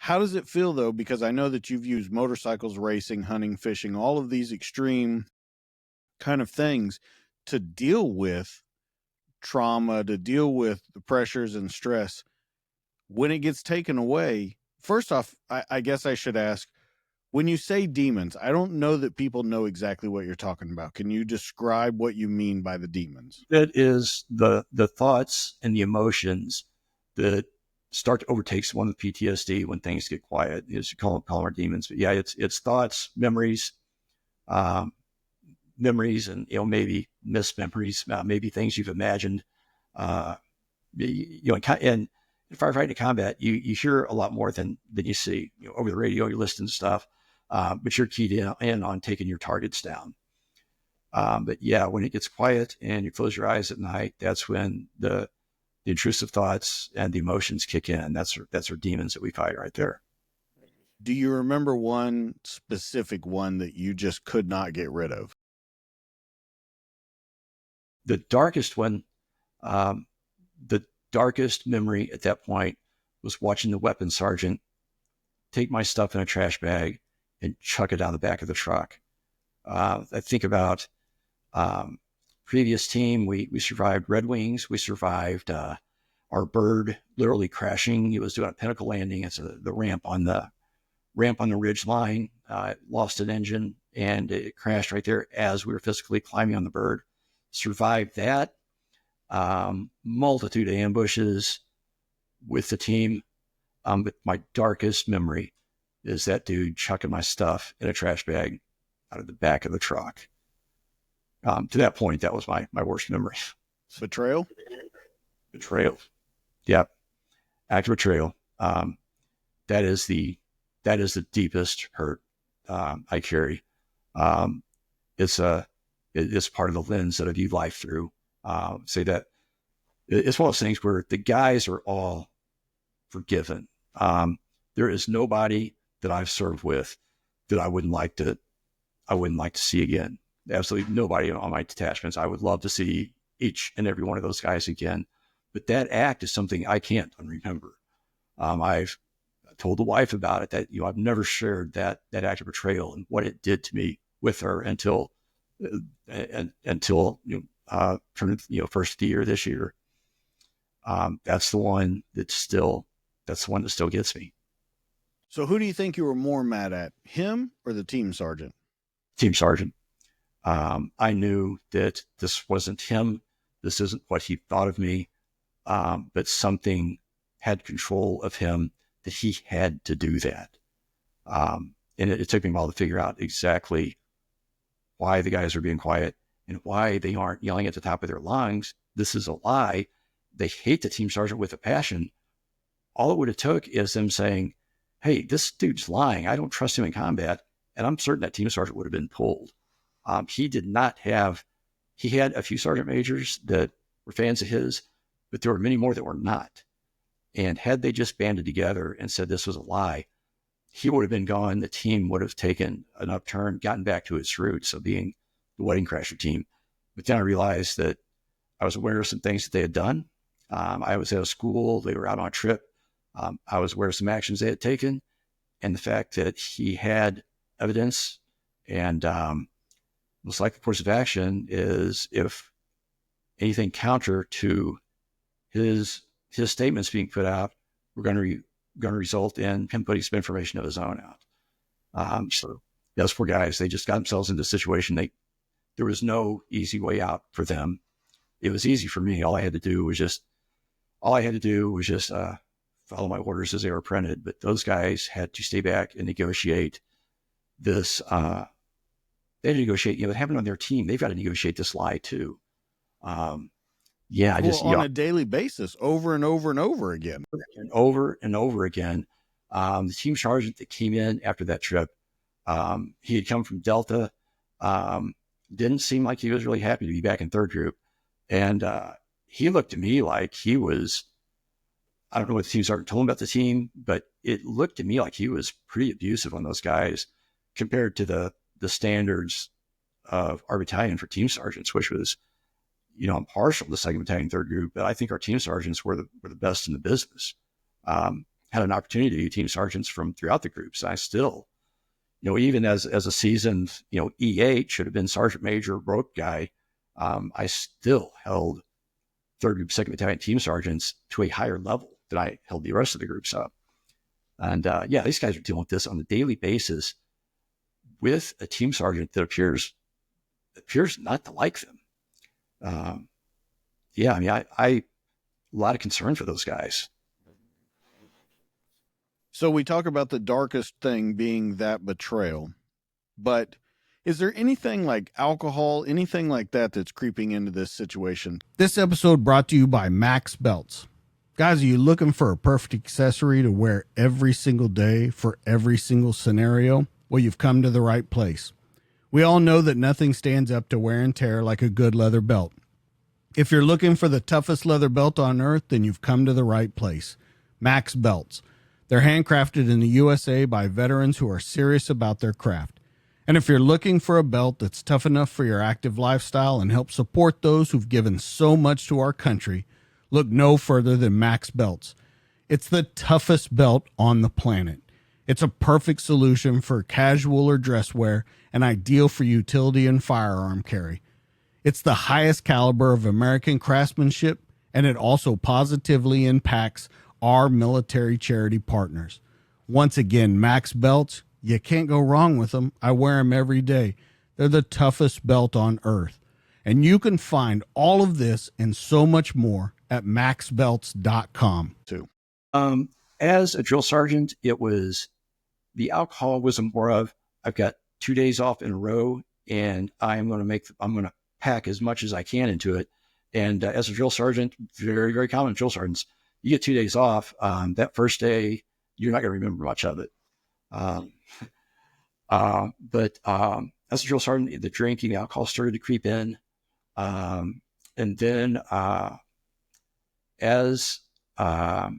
How does it feel though? Because I know that you've used motorcycles, racing, hunting, fishing, all of these extreme kind of things to deal with trauma, to deal with the pressures and stress. When it gets taken away, first off, I guess I should ask, when you say demons, I don't know that people know exactly what you're talking about. Can you describe what you mean by the demons? It is the thoughts and the emotions that start to overtake someone with PTSD when things get quiet. As you call them our demons. But yeah, it's thoughts, um, memories, and maybe mismemories, maybe things you've imagined. Uh, and in firefighting and combat, you hear a lot more than you see. Over the radio, you're listening to stuff, but you're keyed in on taking your targets down. But yeah, when it gets quiet and you close your eyes at night, that's when the intrusive thoughts and the emotions kick in. That's our demons that we fight right there. Do you remember one specific one that you just could not get rid of? The darkest one, um, the darkest memory at that point was watching the weapons sergeant take my stuff in a trash bag and chuck it down the back of the truck. I think about previous team. We survived Red Wings. We survived our bird literally crashing. It was doing a pinnacle landing. It's the ramp on the ridge line. Lost an engine and it crashed right there as we were physically climbing on the bird. Survived that. Multitude of ambushes with the team. But my darkest memory is that dude chucking my stuff in a trash bag out of the back of the truck. To that point, that was my worst memory. Betrayal? Betrayal. Yeah. Act of betrayal. That is the deepest hurt I carry. Um, it's part of the lens that I view life through. Say that it's one of those things where the guys are all forgiven. There is nobody that I've served with that I wouldn't like to see again. Absolutely nobody on my detachments. I would love to see each and every one of those guys again. But that act is something I can't unremember. I've told the wife about it that I've never shared that act of betrayal and what it did to me with her until first of the year this year. That's the one that still gets me. So who do you think you were more mad at, him or the team sergeant? Team sergeant. I knew that this wasn't him. This isn't what he thought of me. But something had control of him that he had to do that. And it took me a while to figure out exactly why the guys are being quiet and why they aren't yelling at the top of their lungs. This is a lie. They hate the team sergeant with a passion. All it would have took is them saying, hey, this dude's lying. I don't trust him in combat. And I'm certain that team sergeant would have been pulled. He had a few sergeant majors that were fans of his, but there were many more that were not. And had they just banded together and said this was a lie, he would have been gone. The team would have taken an upturn, gotten back to its roots of being the wedding crasher team. But then I realized that I was aware of some things that they had done. I was at a school. They were out on a trip. I was aware of some actions they had taken, and the fact that he had evidence. And most likely course of action is if anything counter to his statements being put out, we're going to result in him putting some information of his own out. So those poor guys, they just got themselves into a situation. There was no easy way out for them. It was easy for me. All I had to do was just follow my orders as they were printed. But those guys had to stay back and negotiate this they had to negotiate, having on their team, they've got to negotiate this lie too. Yeah, I just, on a daily basis, over and over and over again. and over and over again. The team sergeant that came in after that trip, he had come from Delta, didn't seem like he was really happy to be back in third group. And he looked at me like he was, I don't know what the team sergeant told him about the team, but it looked to me like he was pretty abusive on those guys compared to the standards of our battalion for team sergeants, which was, I'm partial to second battalion, third group, but I think our team sergeants were the best in the business. Had an opportunity to be team sergeants from throughout the groups. I still, even as a seasoned, E8 should have been sergeant major, broke guy. I still held third group, second battalion team sergeants to a higher level than I held the rest of the groups up. And these guys are dealing with this on a daily basis with a team sergeant that appears not to like them. I a lot of concern for those guys. So we talk about the darkest thing being that betrayal, but is there anything like alcohol, anything like that that's creeping into this situation? This episode brought to you by Max Belts. Guys, are you looking for a perfect accessory to wear every single day for every single scenario? Well, you've come to the right place. We all know that nothing stands up to wear and tear like a good leather belt. If you're looking for the toughest leather belt on earth, then you've come to the right place. Max Belts. They're handcrafted in the USA by veterans who are serious about their craft. And if you're looking for a belt that's tough enough for your active lifestyle and help support those who've given so much to our country, look no further than Max Belts. It's the toughest belt on the planet. It's a perfect solution for casual or dress wear and ideal for utility and firearm carry. It's the highest caliber of American craftsmanship, and it also positively impacts our military charity partners. Once again, Max Belts, you can't go wrong with them. I wear them every day. They're the toughest belt on earth. And you can find all of this and so much more at maxbelts.com too. As a drill sergeant, the alcohol was more of, I've got 2 days off in a row and I'm going to pack as much as I can into it. And as a drill sergeant, very, very common drill sergeants, you get 2 days off. That first day, you're not going to remember much of it. But as a drill sergeant, the drinking, the alcohol started to creep in. And then as I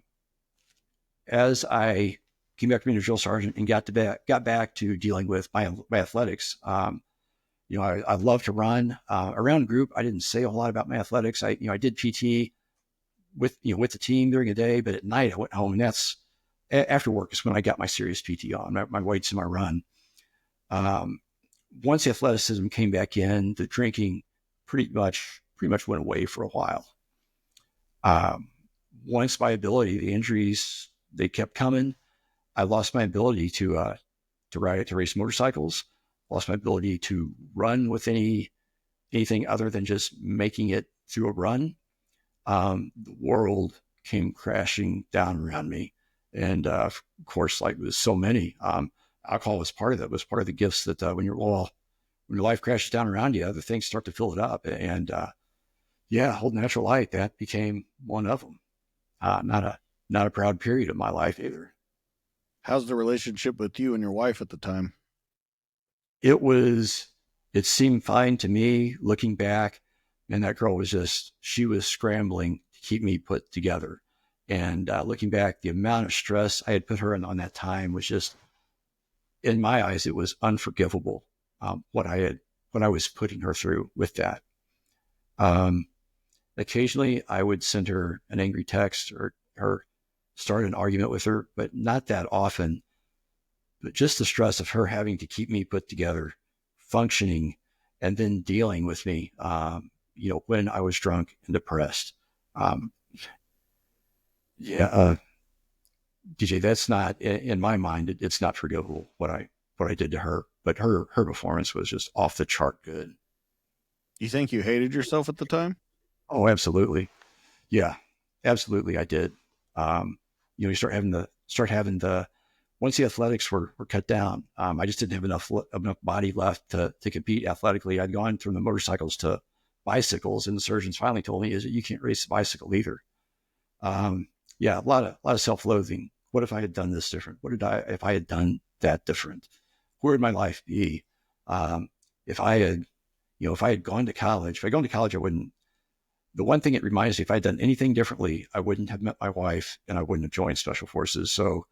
came back to being a drill sergeant and got back to dealing with my athletics, I love to run around group. I didn't say a whole lot about my athletics. I did PT with the team during the day, but at night I went home, and that's after work is when I got my serious PT on, my weights and my run. Once the athleticism came back in, the drinking pretty much went away for a while. Once my ability, the injuries, they kept coming. I lost my ability to race motorcycles. Lost my ability to run with anything other than just making it through a run. The world came crashing down around me. And of course, like with so many, alcohol was part of that. It was part of the gifts that when your life crashes down around you, other things start to fill it up. And Hold Natural Light, that became one of them. Not a proud period of my life either. How's the relationship with you and your wife at the time? It seemed fine to me looking back, and that girl she was scrambling to keep me put together. And looking back, the amount of stress I had put her in on that time was just, in my eyes, it was unforgivable. What I was putting her through with that. Occasionally I would send her an angry text or start an argument with her, but not that often. But just the stress of her having to keep me put together, functioning, and then dealing with me, when I was drunk and depressed. DJ, that's not, in my mind, it's not forgivable what I did to her, but her performance was just off the chart good. You think you hated yourself at the time? Oh, absolutely. Yeah, absolutely. I did. You start having the once the athletics were cut down, I just didn't have enough body left to compete athletically. I'd gone from the motorcycles to bicycles, and the surgeons finally told me is that you can't race a bicycle either. Yeah, a lot of self-loathing. What if I had done this different? If I had done that different? Where would my life be? If I had, if I had gone to college, if I'd gone to college, I wouldn't. The one thing it reminds me, if I'd done anything differently, I wouldn't have met my wife and I wouldn't have joined Special Forces. So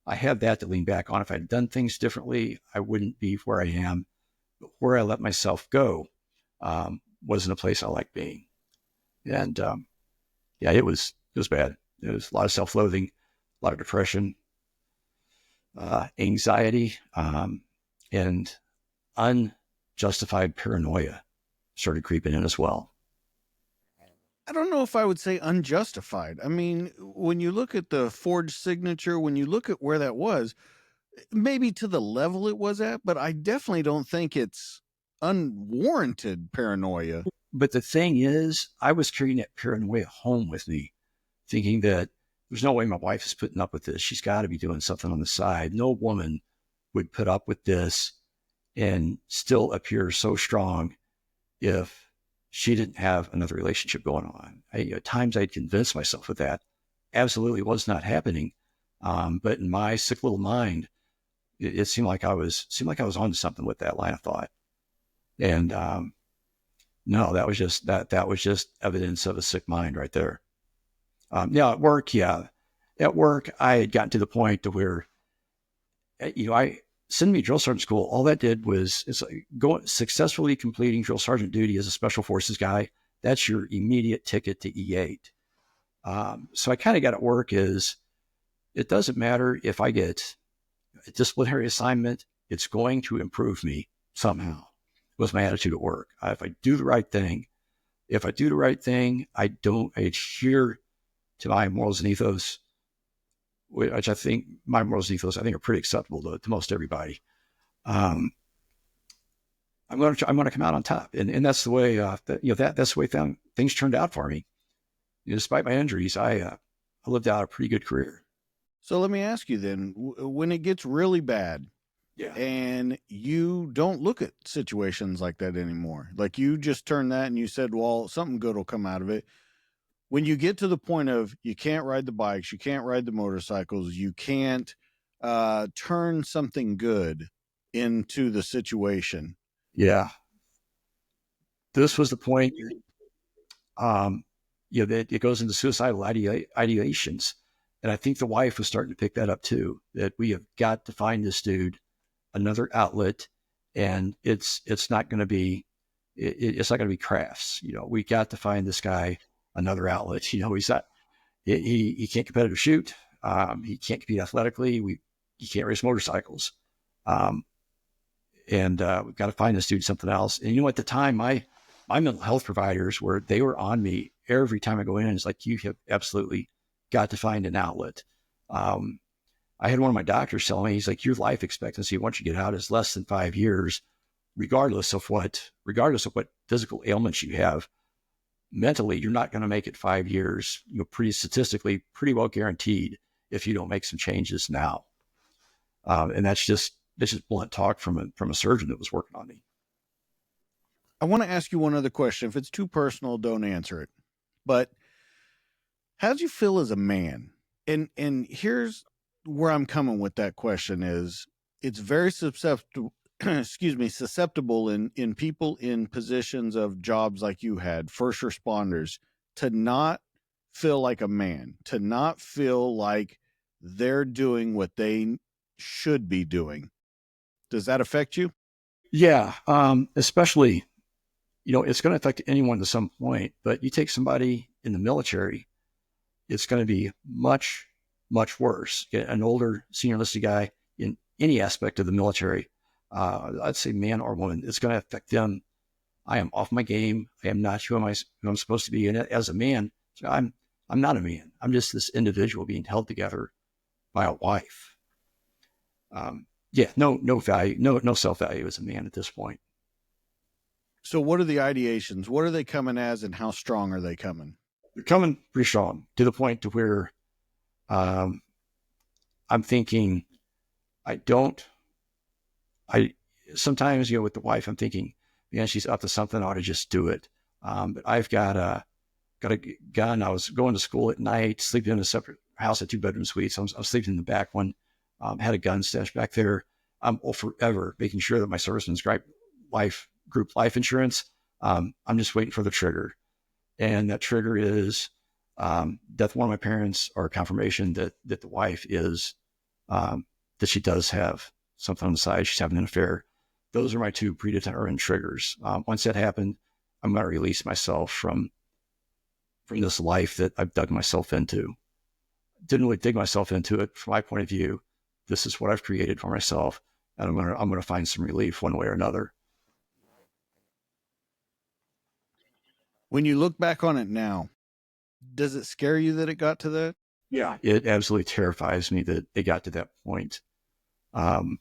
I have that to lean back on. If I'd done things differently, I wouldn't be where I am. But where I let myself go wasn't a place I liked being. And yeah, it was bad. It was a lot of self-loathing, a lot of depression, anxiety, and unjustified paranoia started creeping in as well. I don't know if I would say unjustified. I mean, when you look at the forged signature, when you look at where that was, maybe to the level it was at, but I definitely don't think it's unwarranted paranoia. But the thing is, I was carrying that paranoia home with me, thinking that there's no way my wife is putting up with this. She's got to be doing something on the side. No woman would put up with this and still appear so strong if she didn't have another relationship going on. At times I'd convince myself of that. Absolutely was not happening. But in my sick little mind, it seemed like I was onto something with that line of thought. And no, that was just evidence of a sick mind right there. Now at work, I had gotten to the point to where, I send me to drill sergeant school. All that did was successfully completing drill sergeant duty as a special forces guy. That's your immediate ticket to E8. So I kind of got at work is it doesn't matter if I get a disciplinary assignment, it's going to improve me somehow. Was my attitude at work. If I do the right thing, I adhere to my morals and ethos, which I think my morals and ethos, are pretty acceptable to most everybody. I'm going to come out on top. And that's the way, that's the way things turned out for me. Despite my injuries, I lived out a pretty good career. So let me ask you then, when it gets really bad, Yeah. and you don't look at situations like that anymore, like you just turned that and you said, well, something good will come out of it. When you get to the point of you can't ride the bikes, you can't ride the motorcycles, you can't turn something good into the situation. Yeah. This was the point, that it goes into suicidal ideations. And I think the wife was starting to pick that up too, that we have got to find this dude another outlet, and it's not going to be crafts. We got to find this guy another outlet. He's not, he can't competitive shoot. He can't compete athletically. He can't race motorcycles. And we've got to find this dude something else. And at the time, my mental health providers were on me every time I go in. It's like, you have absolutely got to find an outlet. I had one of my doctors tell me, he's like, your life expectancy once you get out is less than 5 years, regardless of what physical ailments you have. Mentally, you're not going to make it 5 years, statistically pretty well guaranteed if you don't make some changes now. And that's just blunt talk from a surgeon that was working on me. I want to ask you one other question. If it's too personal, don't answer it. But how do you feel as a man? And here's where I'm coming with that question is it's very susceptible susceptible in people in positions of jobs like you had, first responders, to not feel like a man, to not feel like they're doing what they should be doing. Does that affect you? Yeah. Especially, it's going to affect anyone to some point, but you take somebody in the military, it's going to be much, much worse. An older senior enlisted guy in any aspect of the military, I'd say man or woman, it's going to affect them. I am off my game. I am not who I'm supposed to be. And as a man, I'm not a man. I'm just this individual being held together by a wife. No value, no self-value as a man at this point. So what are the ideations? What are they coming as, and how strong are they coming? They're coming pretty strong to the point to where I'm thinking, I don't, I sometimes, with the wife, I'm thinking, man, she's up to something. I ought to just do it. But I've got a gun. I was going to school at night, sleeping in a separate house at 2-bedroom suites. I was sleeping in the back one, had a gun stashed back there. I'm forever making sure that my serviceman's group life insurance. I'm just waiting for the trigger. And that trigger is death of one of my parents, or confirmation that the wife is, that she does have something on the side. She's having an affair. Those are my two predetermined triggers. Once that happened, I'm going to release myself from this life that I've dug myself into. Didn't really dig myself into it from my point of view. This is what I've created for myself, and I'm going to find some relief one way or another. When you look back on it now, does it scare you that it got to that? Yeah, it absolutely terrifies me that it got to that point. Um,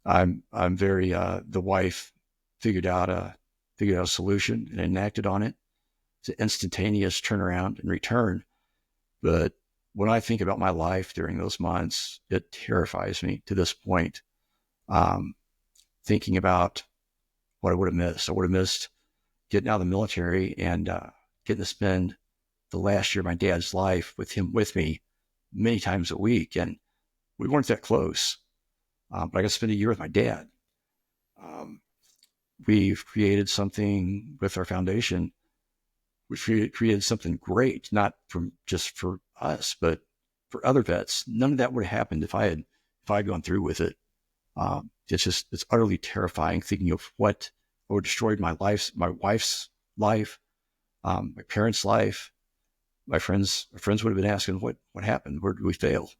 I'm very the wife figured out a solution and enacted on it. It's an instantaneous turnaround and return. But when I think about my life during those months, it terrifies me to this point. Thinking about what I would have missed. I would have missed getting out of the military and getting to spend the last year of my dad's life with me many times a week. And we weren't that close, but I got to spend a year with my dad. We've created something with our foundation. We created something great, not just for us, but for other vets. None of that would have happened if I had gone through with it. It's utterly terrifying thinking of what would have destroyed my wife's life, my parents' life. My friends would have been asking what happened, where did we fail?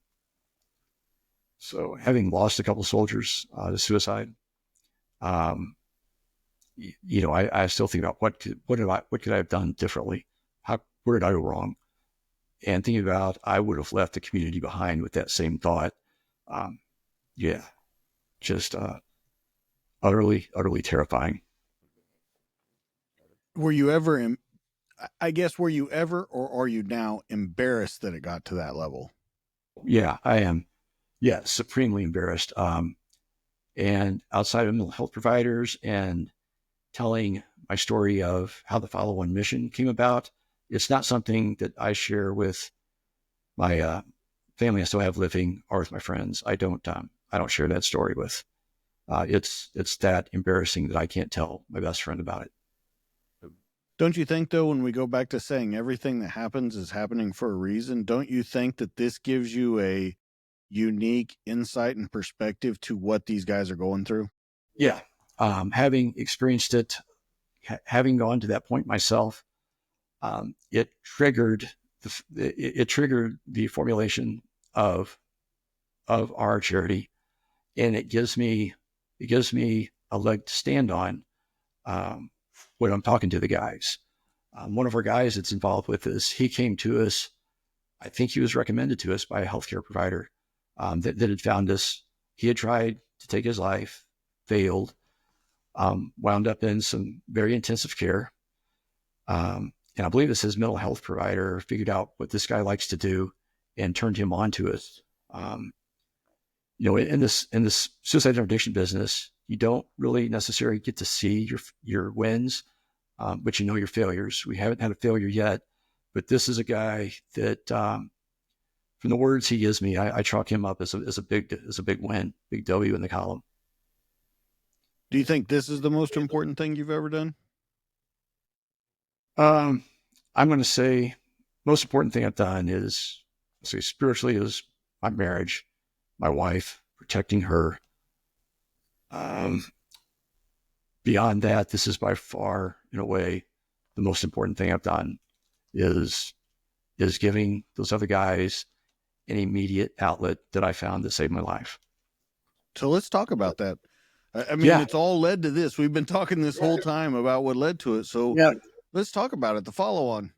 So having lost a couple of soldiers to suicide, I still think about what could I have done differently? Where did I go wrong? And thinking about, I would have left the community behind with that same thought. Just utterly terrifying. Were you ever, I guess, were you ever, or are you now embarrassed that it got to that level? Yeah, I am. Yeah, supremely embarrassed. And outside of mental health providers and telling my story of how the follow-on mission came about, it's not something that I share with my family I still have living, or with my friends. I don't share that story with. It's that embarrassing that I can't tell my best friend about it. Don't you think, though, when we go back to saying everything that happens is happening for a reason, don't you think that this gives you a unique insight and perspective to what these guys are going through? Yeah. Having experienced it, having gone to that point myself, it triggered the formulation of our charity, and it gives me a leg to stand on when I'm talking to the guys. One of our guys that's involved with this, he came to us. I think he was recommended to us by a healthcare provider that had found us. He had tried to take his life, failed, wound up in some very intensive care. And I believe it's his mental health provider figured out what this guy likes to do and turned him on to us. In this suicide addiction business, you don't really necessarily get to see your wins, but you know your failures. We haven't had a failure yet, but this is a guy that, from the words he gives me, I chalk him up as a big win, big W in the column. Do you think this is the most important thing you've ever done? I'm going to say most important thing I've done is, spiritually, is my marriage, my wife, protecting her. Beyond that, this is by far, in a way, the most important thing I've done is giving those other guys an immediate outlet that I found that saved my life. So let's talk about that. I mean, Yeah. It's all led to this. We've been talking this whole time about what led to it. So let's talk about it. The follow on.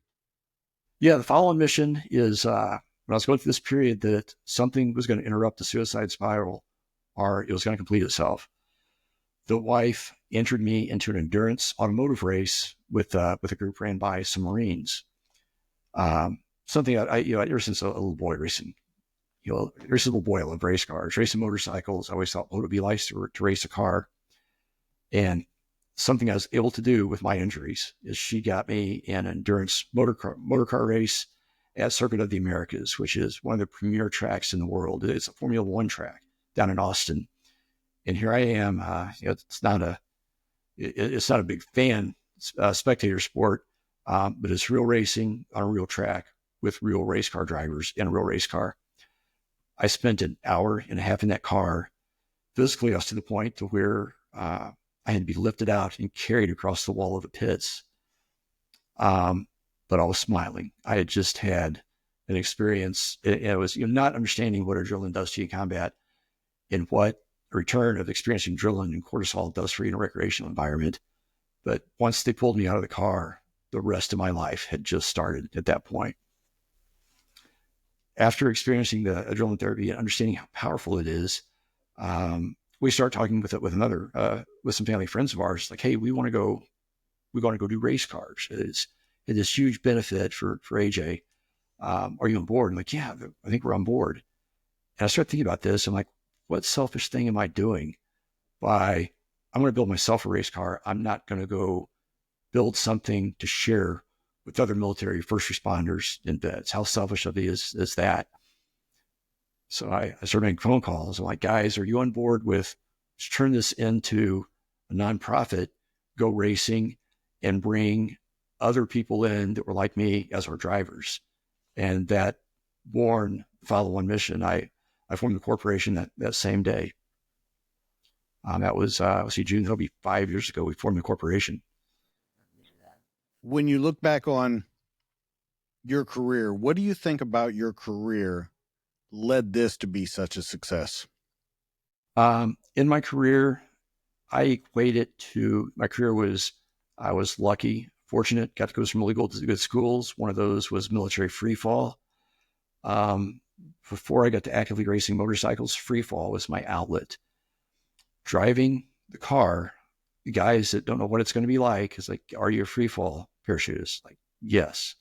Yeah. The follow-on mission is, when I was going through this period that something was going to interrupt the suicide spiral, or it was going to complete itself. The wife entered me into an endurance automotive race with a group ran by some Marines. Something I ever since a little boy racing, there's a little boy, I love race cars, racing motorcycles. I always thought, oh, it would be nice to race a car. And something I was able to do with my injuries is she got me an endurance motor car race at Circuit of the Americas, which is one of the premier tracks in the world. It's a Formula One track down in Austin. And here I am. It's not a big spectator sport, but it's real racing on a real track with real race car drivers in a real race car. I spent an hour and a half in that car. Physically, I was to the point to where I had to be lifted out and carried across the wall of the pits. But I was smiling. I had just had an experience. It was not understanding what adrenaline does to you in combat and what a return of experiencing adrenaline and cortisol does for you in a recreational environment. But once they pulled me out of the car, the rest of my life had just started at that point. After experiencing the adrenaline therapy and understanding how powerful it is, we start talking with some family friends of ours, like, hey, we want to go do race cars. It's this huge benefit for AJ. Are you on board? I'm like, yeah, I think we're on board. And I start thinking about this. I'm like, what selfish thing am I doing by, I'm going to build myself a race car. I'm not going to go build something to share with other military first responders and vets. How selfish of me is that? So I started making phone calls. I'm like, guys, are you on board with, let's turn this into a nonprofit, go racing and bring other people in that were like me as our drivers. And that born follow-on mission, I formed the corporation that same day. That was, June, that'll be 5 years ago. We formed the corporation. When you look back on your career, what do you think about your career led this to be such a success? In my career, I equate it to, I was lucky, fortunate, got to go to some really good schools. One of those was military free fall. Before I got to actively racing motorcycles, free fall was my outlet. Driving the car, the guys that don't know what it's going to be like is like, are you a free fall parachutist? Like, yes.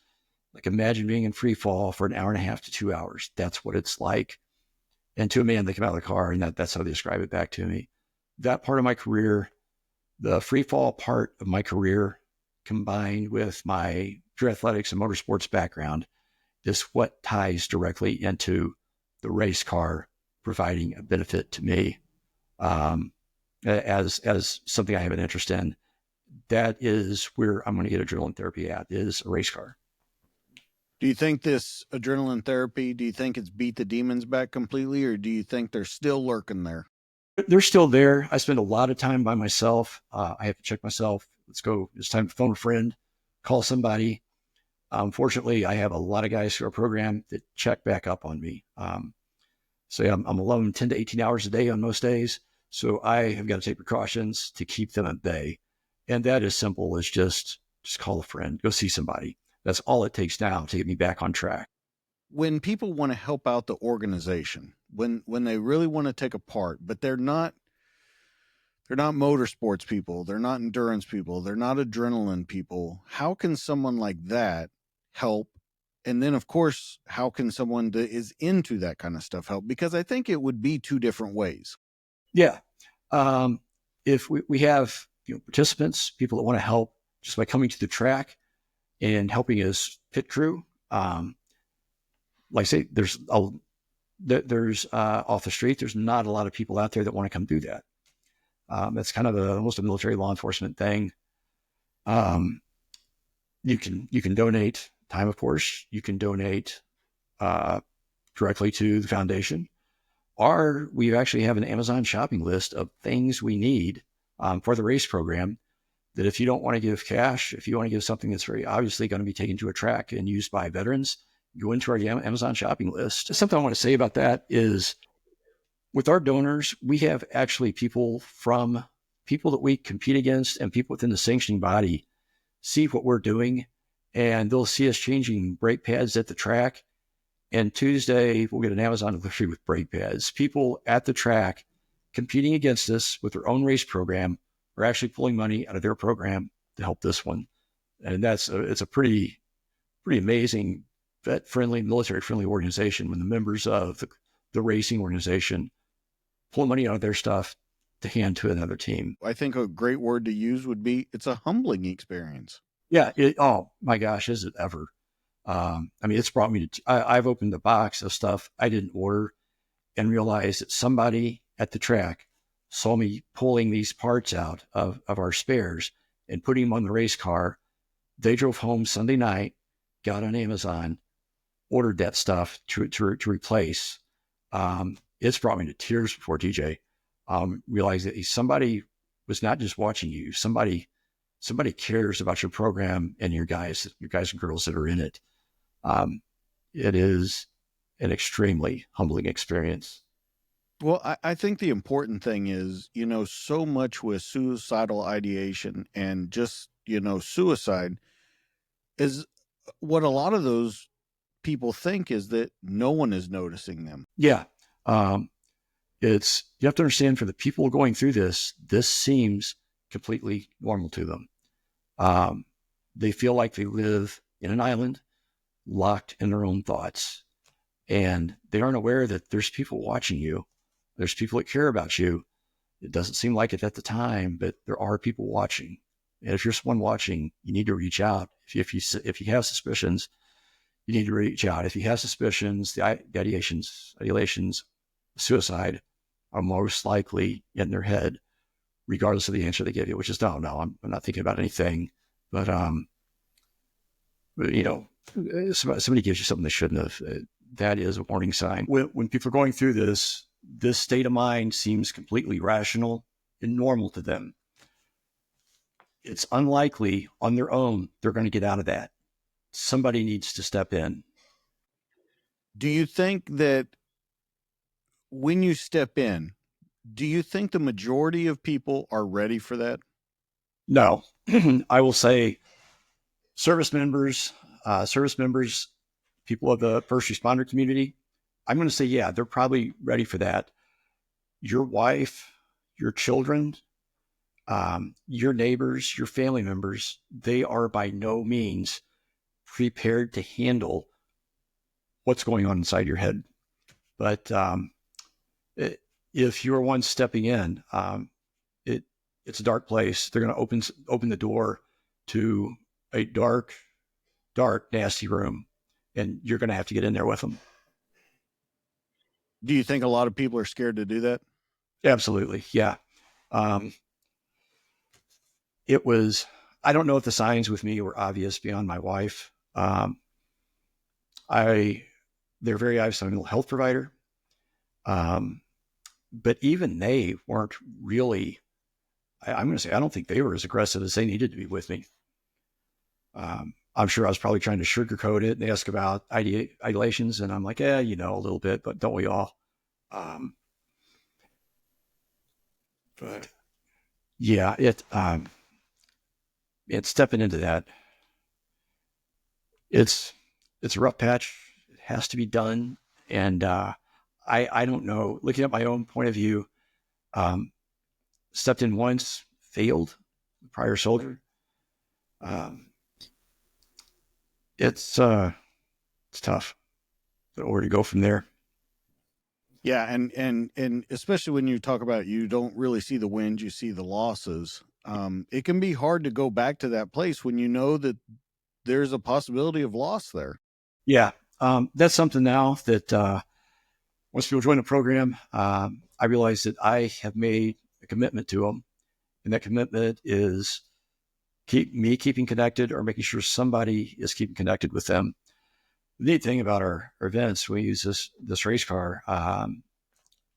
Like, imagine being in free fall for an hour and a half to 2 hours. That's what it's like. And to a man, they come out of the car, and that's how they describe it back to me. That part of my career, the free fall part of my career, combined with my pure athletics and motorsports background, is what ties directly into the race car providing a benefit to me as something I have an interest in. That is where I'm going to get adrenaline therapy at, is a race car. Do you think this adrenaline therapy, do you think it's beat the demons back completely, or do you think they're still lurking there? They're still there. I spend a lot of time by myself. I have to check myself. Let's go. It's time to phone a friend, call somebody. Fortunately, I have a lot of guys through our program that check back up on me. So yeah, I'm alone 10 to 18 hours a day on most days. So I have got to take precautions to keep them at bay. And that is simple as just call a friend, go see somebody. That's all it takes now to get me back on track. When people want to help out the organization, when they really want to take a part, but they're not motorsports people, they're not endurance people, they're not adrenaline people, how can someone like that help? And then, of course, how can someone that is into that kind of stuff help? Because I think it would be two different ways. Yeah. If we have participants, people that want to help just by coming to the track and helping as pit crew, like I say, there's off the street, there's not a lot of people out there that want to come do that. That's kind of almost a military law enforcement thing. You can donate time, of course. You can donate directly to the foundation, or we actually have an Amazon shopping list of things we need for the race program. That if you don't want to give cash, if you want to give something that's very obviously going to be taken to a track and used by veterans, go into our Amazon shopping list. Something I want to say about that is, with our donors, we have actually people that we compete against and people within the sanctioning body see what we're doing, and they'll see us changing brake pads at the track. And Tuesday, we'll get an Amazon delivery with brake pads. People at the track competing against us with their own race program are actually pulling money out of their program to help this one. And it's a pretty amazing vet-friendly, military-friendly organization when the members of the racing organization, pull money out of their stuff to hand to another team. I think a great word to use would be it's a humbling experience. Yeah. Oh my gosh, is it ever? I mean, it's brought me to, I've opened a box of stuff I didn't order and realized that somebody at the track saw me pulling these parts out of our spares and putting them on the race car. They drove home Sunday night, got on Amazon, ordered that stuff to replace. It's brought me to tears before, TJ. Realized that somebody was not just watching you. Somebody cares about your program and your guys and girls that are in it. It is an extremely humbling experience. Well, I think the important thing is, so much with suicidal ideation and just, suicide is what a lot of those people think is that no one is noticing them. Yeah. You have to understand, for the people going through this seems completely normal to them. They feel like they live in an island, locked in their own thoughts, and they aren't aware that there's people watching you. There's people that care about you. It doesn't seem like it at the time, but there are people watching. And if you're someone watching, you need to reach out. If you have suspicions, you need to reach out. If you have suspicions, the ideations, suicide are most likely in their head, regardless of the answer they give you, which is no, I'm not thinking about anything. But somebody gives you something they shouldn't have. That is a warning sign. When people are going through this state of mind seems completely rational and normal to them. It's unlikely on their own they're going to get out of that. Somebody needs to step in. Do you think that when you step in, do you think the majority of people are ready for that? No. I will say service members, people of the first responder community, I'm going to say, yeah, they're probably ready for that. Your wife, your children, your neighbors, your family members, they are by no means prepared to handle what's going on inside your head. But if you're one stepping in, it's a dark place. They're going to open the door to a dark, nasty room, and you're going to have to get in there with them. Do you think a lot of people are scared to do that? Absolutely. Yeah. I don't know if the signs with me were obvious beyond my wife. They're very obvious. I'm a mental health provider. But even they weren't really, I'm going to say, I don't think they were as aggressive as they needed to be with me. I'm sure I was probably trying to sugarcoat it. They ask about ideations, and I'm like, a little bit, but don't we all? But yeah, it's stepping into that. It's a rough patch. It has to be done. And I don't know, looking at my own point of view, stepped in once, failed, prior soldier. It's tough. But where to go from there? Yeah, and especially when you talk about you don't really see the wins, you see the losses. It can be hard to go back to that place when you know that there's a possibility of loss there. Yeah, that's something now that once people join the program, I realize that I have made a commitment to them, and that commitment is keeping connected or making sure somebody is keeping connected with them. The neat thing about our events, we use this race car.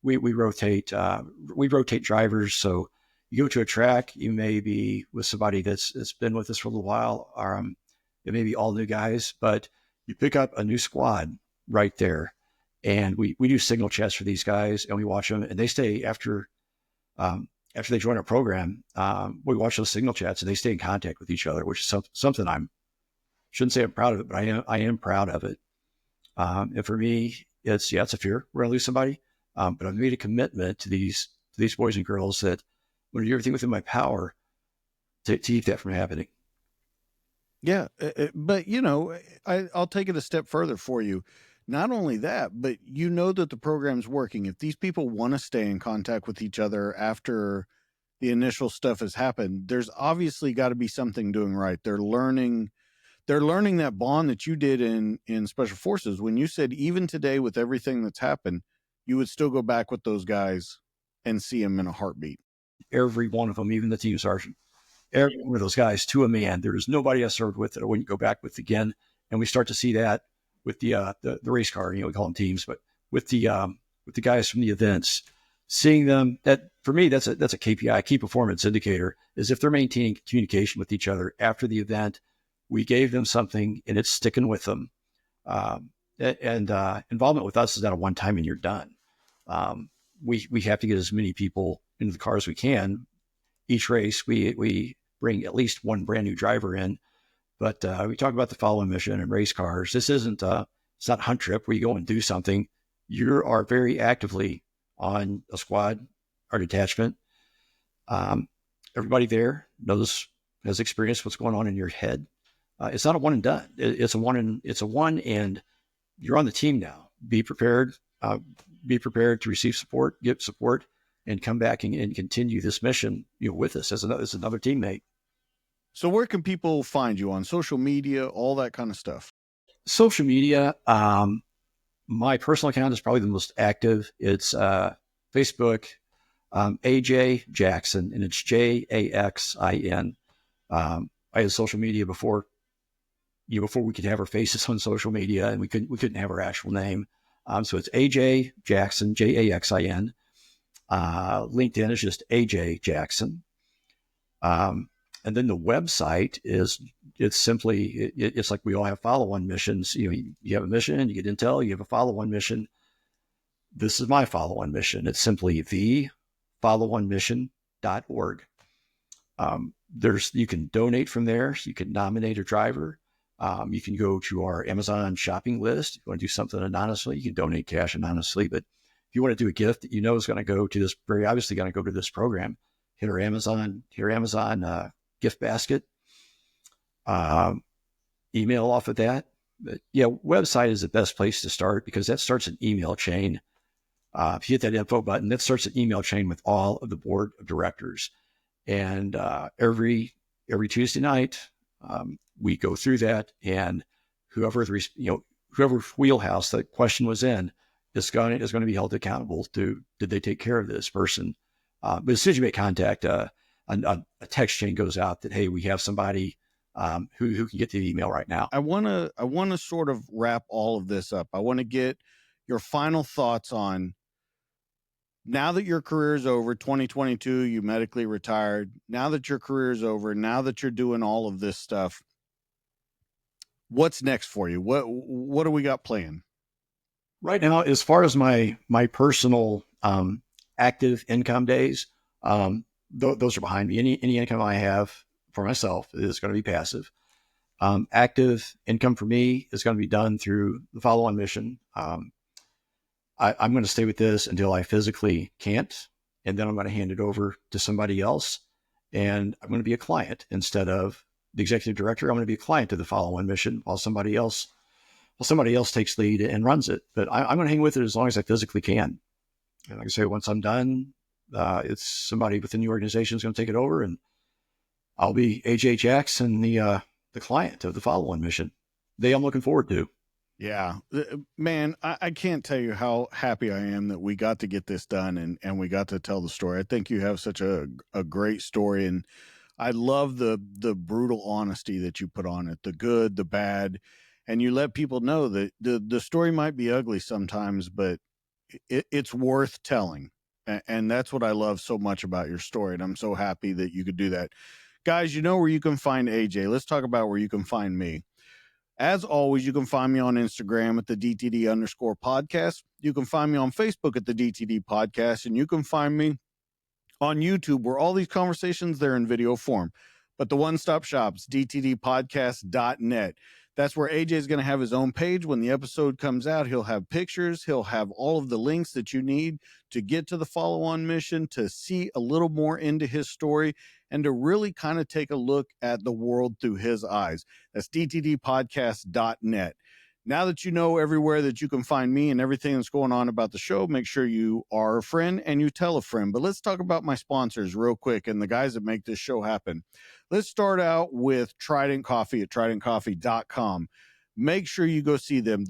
We rotate drivers. So you go to a track, you may be with somebody that's been with us for a little while, or it may be all new guys, but you pick up a new squad right there. And we do signal chats for these guys, and we watch them, and they stay after they join our program. We watch those signal chats, and they stay in contact with each other, which is something shouldn't say I'm proud of it, but I am proud of it. And for me, it's a fear. We're going to lose somebody. But I've made a commitment to these boys and girls that I'm going to do everything within my power to keep that from happening. Yeah, but I'll take it a step further for you. Not only that, but you know that the program's working. If these people want to stay in contact with each other after the initial stuff has happened, there's obviously got to be something doing right. They're learning that bond that you did in special forces. When you said even today with everything that's happened, you would still go back with those guys and see them in a heartbeat. Every one of them, even the team sergeant, every one of those guys to a man. There is nobody I served with that I wouldn't go back with again. And we start to see that with the race car. We call them teams, but with the guys from the events, seeing them. That for me, that's a KPI, key performance indicator. Is if they're maintaining communication with each other after the event, we gave them something and it's sticking with them. And involvement with us is not a one time and you're done. We have to get as many people into the car as we can. Each race, we bring at least one brand new driver in. But we talk about the follow-on mission and race cars. This isn't it's not a hunt trip where you go and do something. You are very actively on a squad or detachment. Everybody there has experienced what's going on in your head. It's not a one and done. It's a one and you're on the team now. Be prepared. Be prepared to receive support, get support, and come back and continue this mission, with us as another teammate. So where can people find you on social media, all that kind of stuff? Social media. My personal account is probably the most active. It's Facebook, AJ Jackson, and it's Jaxin. I had social media before we could have our faces on social media, and we couldn't have our actual name. So it's AJ Jackson, Jaxin. LinkedIn is just AJ Jackson. And then the website it's like we all have follow-on missions. You have a mission, you get intel, you have a follow-on mission. This is my follow-on mission. It's simply thefollow-on-mission.org. You can donate from there. You can nominate a driver. You can go to our Amazon shopping list. If you want to do something anonymously, you can donate cash anonymously. But if you want to do a gift that is going to go to this, very obviously going to go to this program, hit our Amazon gift basket, email off of that. But yeah, website is the best place to start because that starts an email chain. If you hit that info button, that starts an email chain with all of the board of directors. And every Tuesday night, we go through that, and whoever's wheelhouse that question was in is going to be held accountable to, did they take care of this person? But as soon as you make contact, a text chain goes out that, hey, we have somebody who can get to the email right now. I want to sort of wrap all of this up. I want to get your final thoughts on, now that your career is over, 2022, you medically retired. Now that your career is over, now that you're doing all of this stuff, what's next for you? What do we got planned? Right now, as far as my personal active income days, those are behind me. Any income I have for myself is going to be passive. Active income for me is going to be done through the follow-on mission. I'm going to stay with this until I physically can't, and then I'm going to hand it over to somebody else, and I'm going to be a client instead of the executive director. I'm going to be a client to the follow-on mission while somebody else takes lead and runs it. But I'm going to hang with it as long as I physically can. And like I say, once I'm done, it's somebody within the organization is going to take it over, and I'll be AJ Jackson, the client of the follow-on mission. I'm looking forward to. Yeah, man, I can't tell you how happy I am that we got to get this done and we got to tell the story. I think you have such a great story, and I love the brutal honesty that you put on it, the good, the bad, and you let people know that the story might be ugly sometimes, but it's worth telling. And that's what I love so much about your story, and I'm so happy that you could do that. Guys, you know where you can find AJ. Let's talk about where you can find me. As always, you can find me on Instagram at the DTD_podcast. You can find me on Facebook at the DTD podcast, and you can find me on YouTube, where all these conversations, they're in video form. But the one-stop shop's dtdpodcast.net. That's where AJ is going to have his own page. When the episode comes out, he'll have pictures. He'll have all of the links that you need to get to the follow-on mission, to see a little more into his story, and to really kind of take a look at the world through his eyes. That's dtdpodcast.net. Now that you know everywhere that you can find me and everything that's going on about the show, make sure you are a friend and you tell a friend. But let's talk about my sponsors real quick and the guys that make this show happen. Let's start out with Trident Coffee at tridentcoffee.com. Make sure you go see them.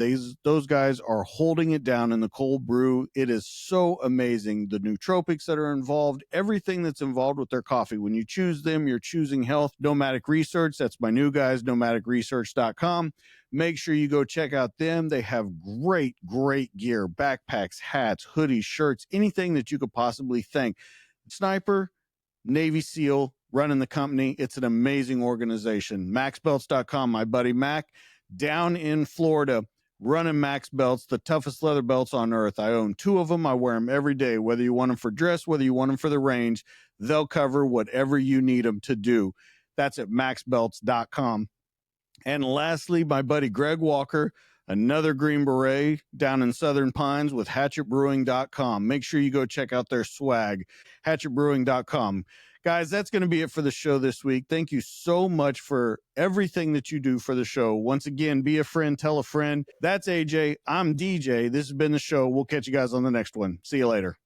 Those guys are holding it down in the cold brew. It is so amazing. The nootropics that are involved, everything that's involved with their coffee. When you choose them, you're choosing health. Nomadic Research, that's my new guys, nomadicresearch.com. Make sure you go check out them. They have great gear, backpacks, hats, hoodies, shirts, anything that you could possibly think. Sniper, Navy SEAL, running the company. It's an amazing organization. MaxBelts.com, my buddy Mac, down in Florida, running Max Belts, the toughest leather belts on earth. I own 2 of them. I wear them every day, whether you want them for dress, whether you want them for the range. They'll cover whatever you need them to do. That's at MaxBelts.com. And lastly, my buddy Greg Walker, another Green Beret down in Southern Pines with HatchetBrewing.com. Make sure you go check out their swag, HatchetBrewing.com. Guys, that's going to be it for the show this week. Thank you so much for everything that you do for the show. Once again, be a friend, tell a friend. That's AJ. I'm DJ. This has been the show. We'll catch you guys on the next one. See you later.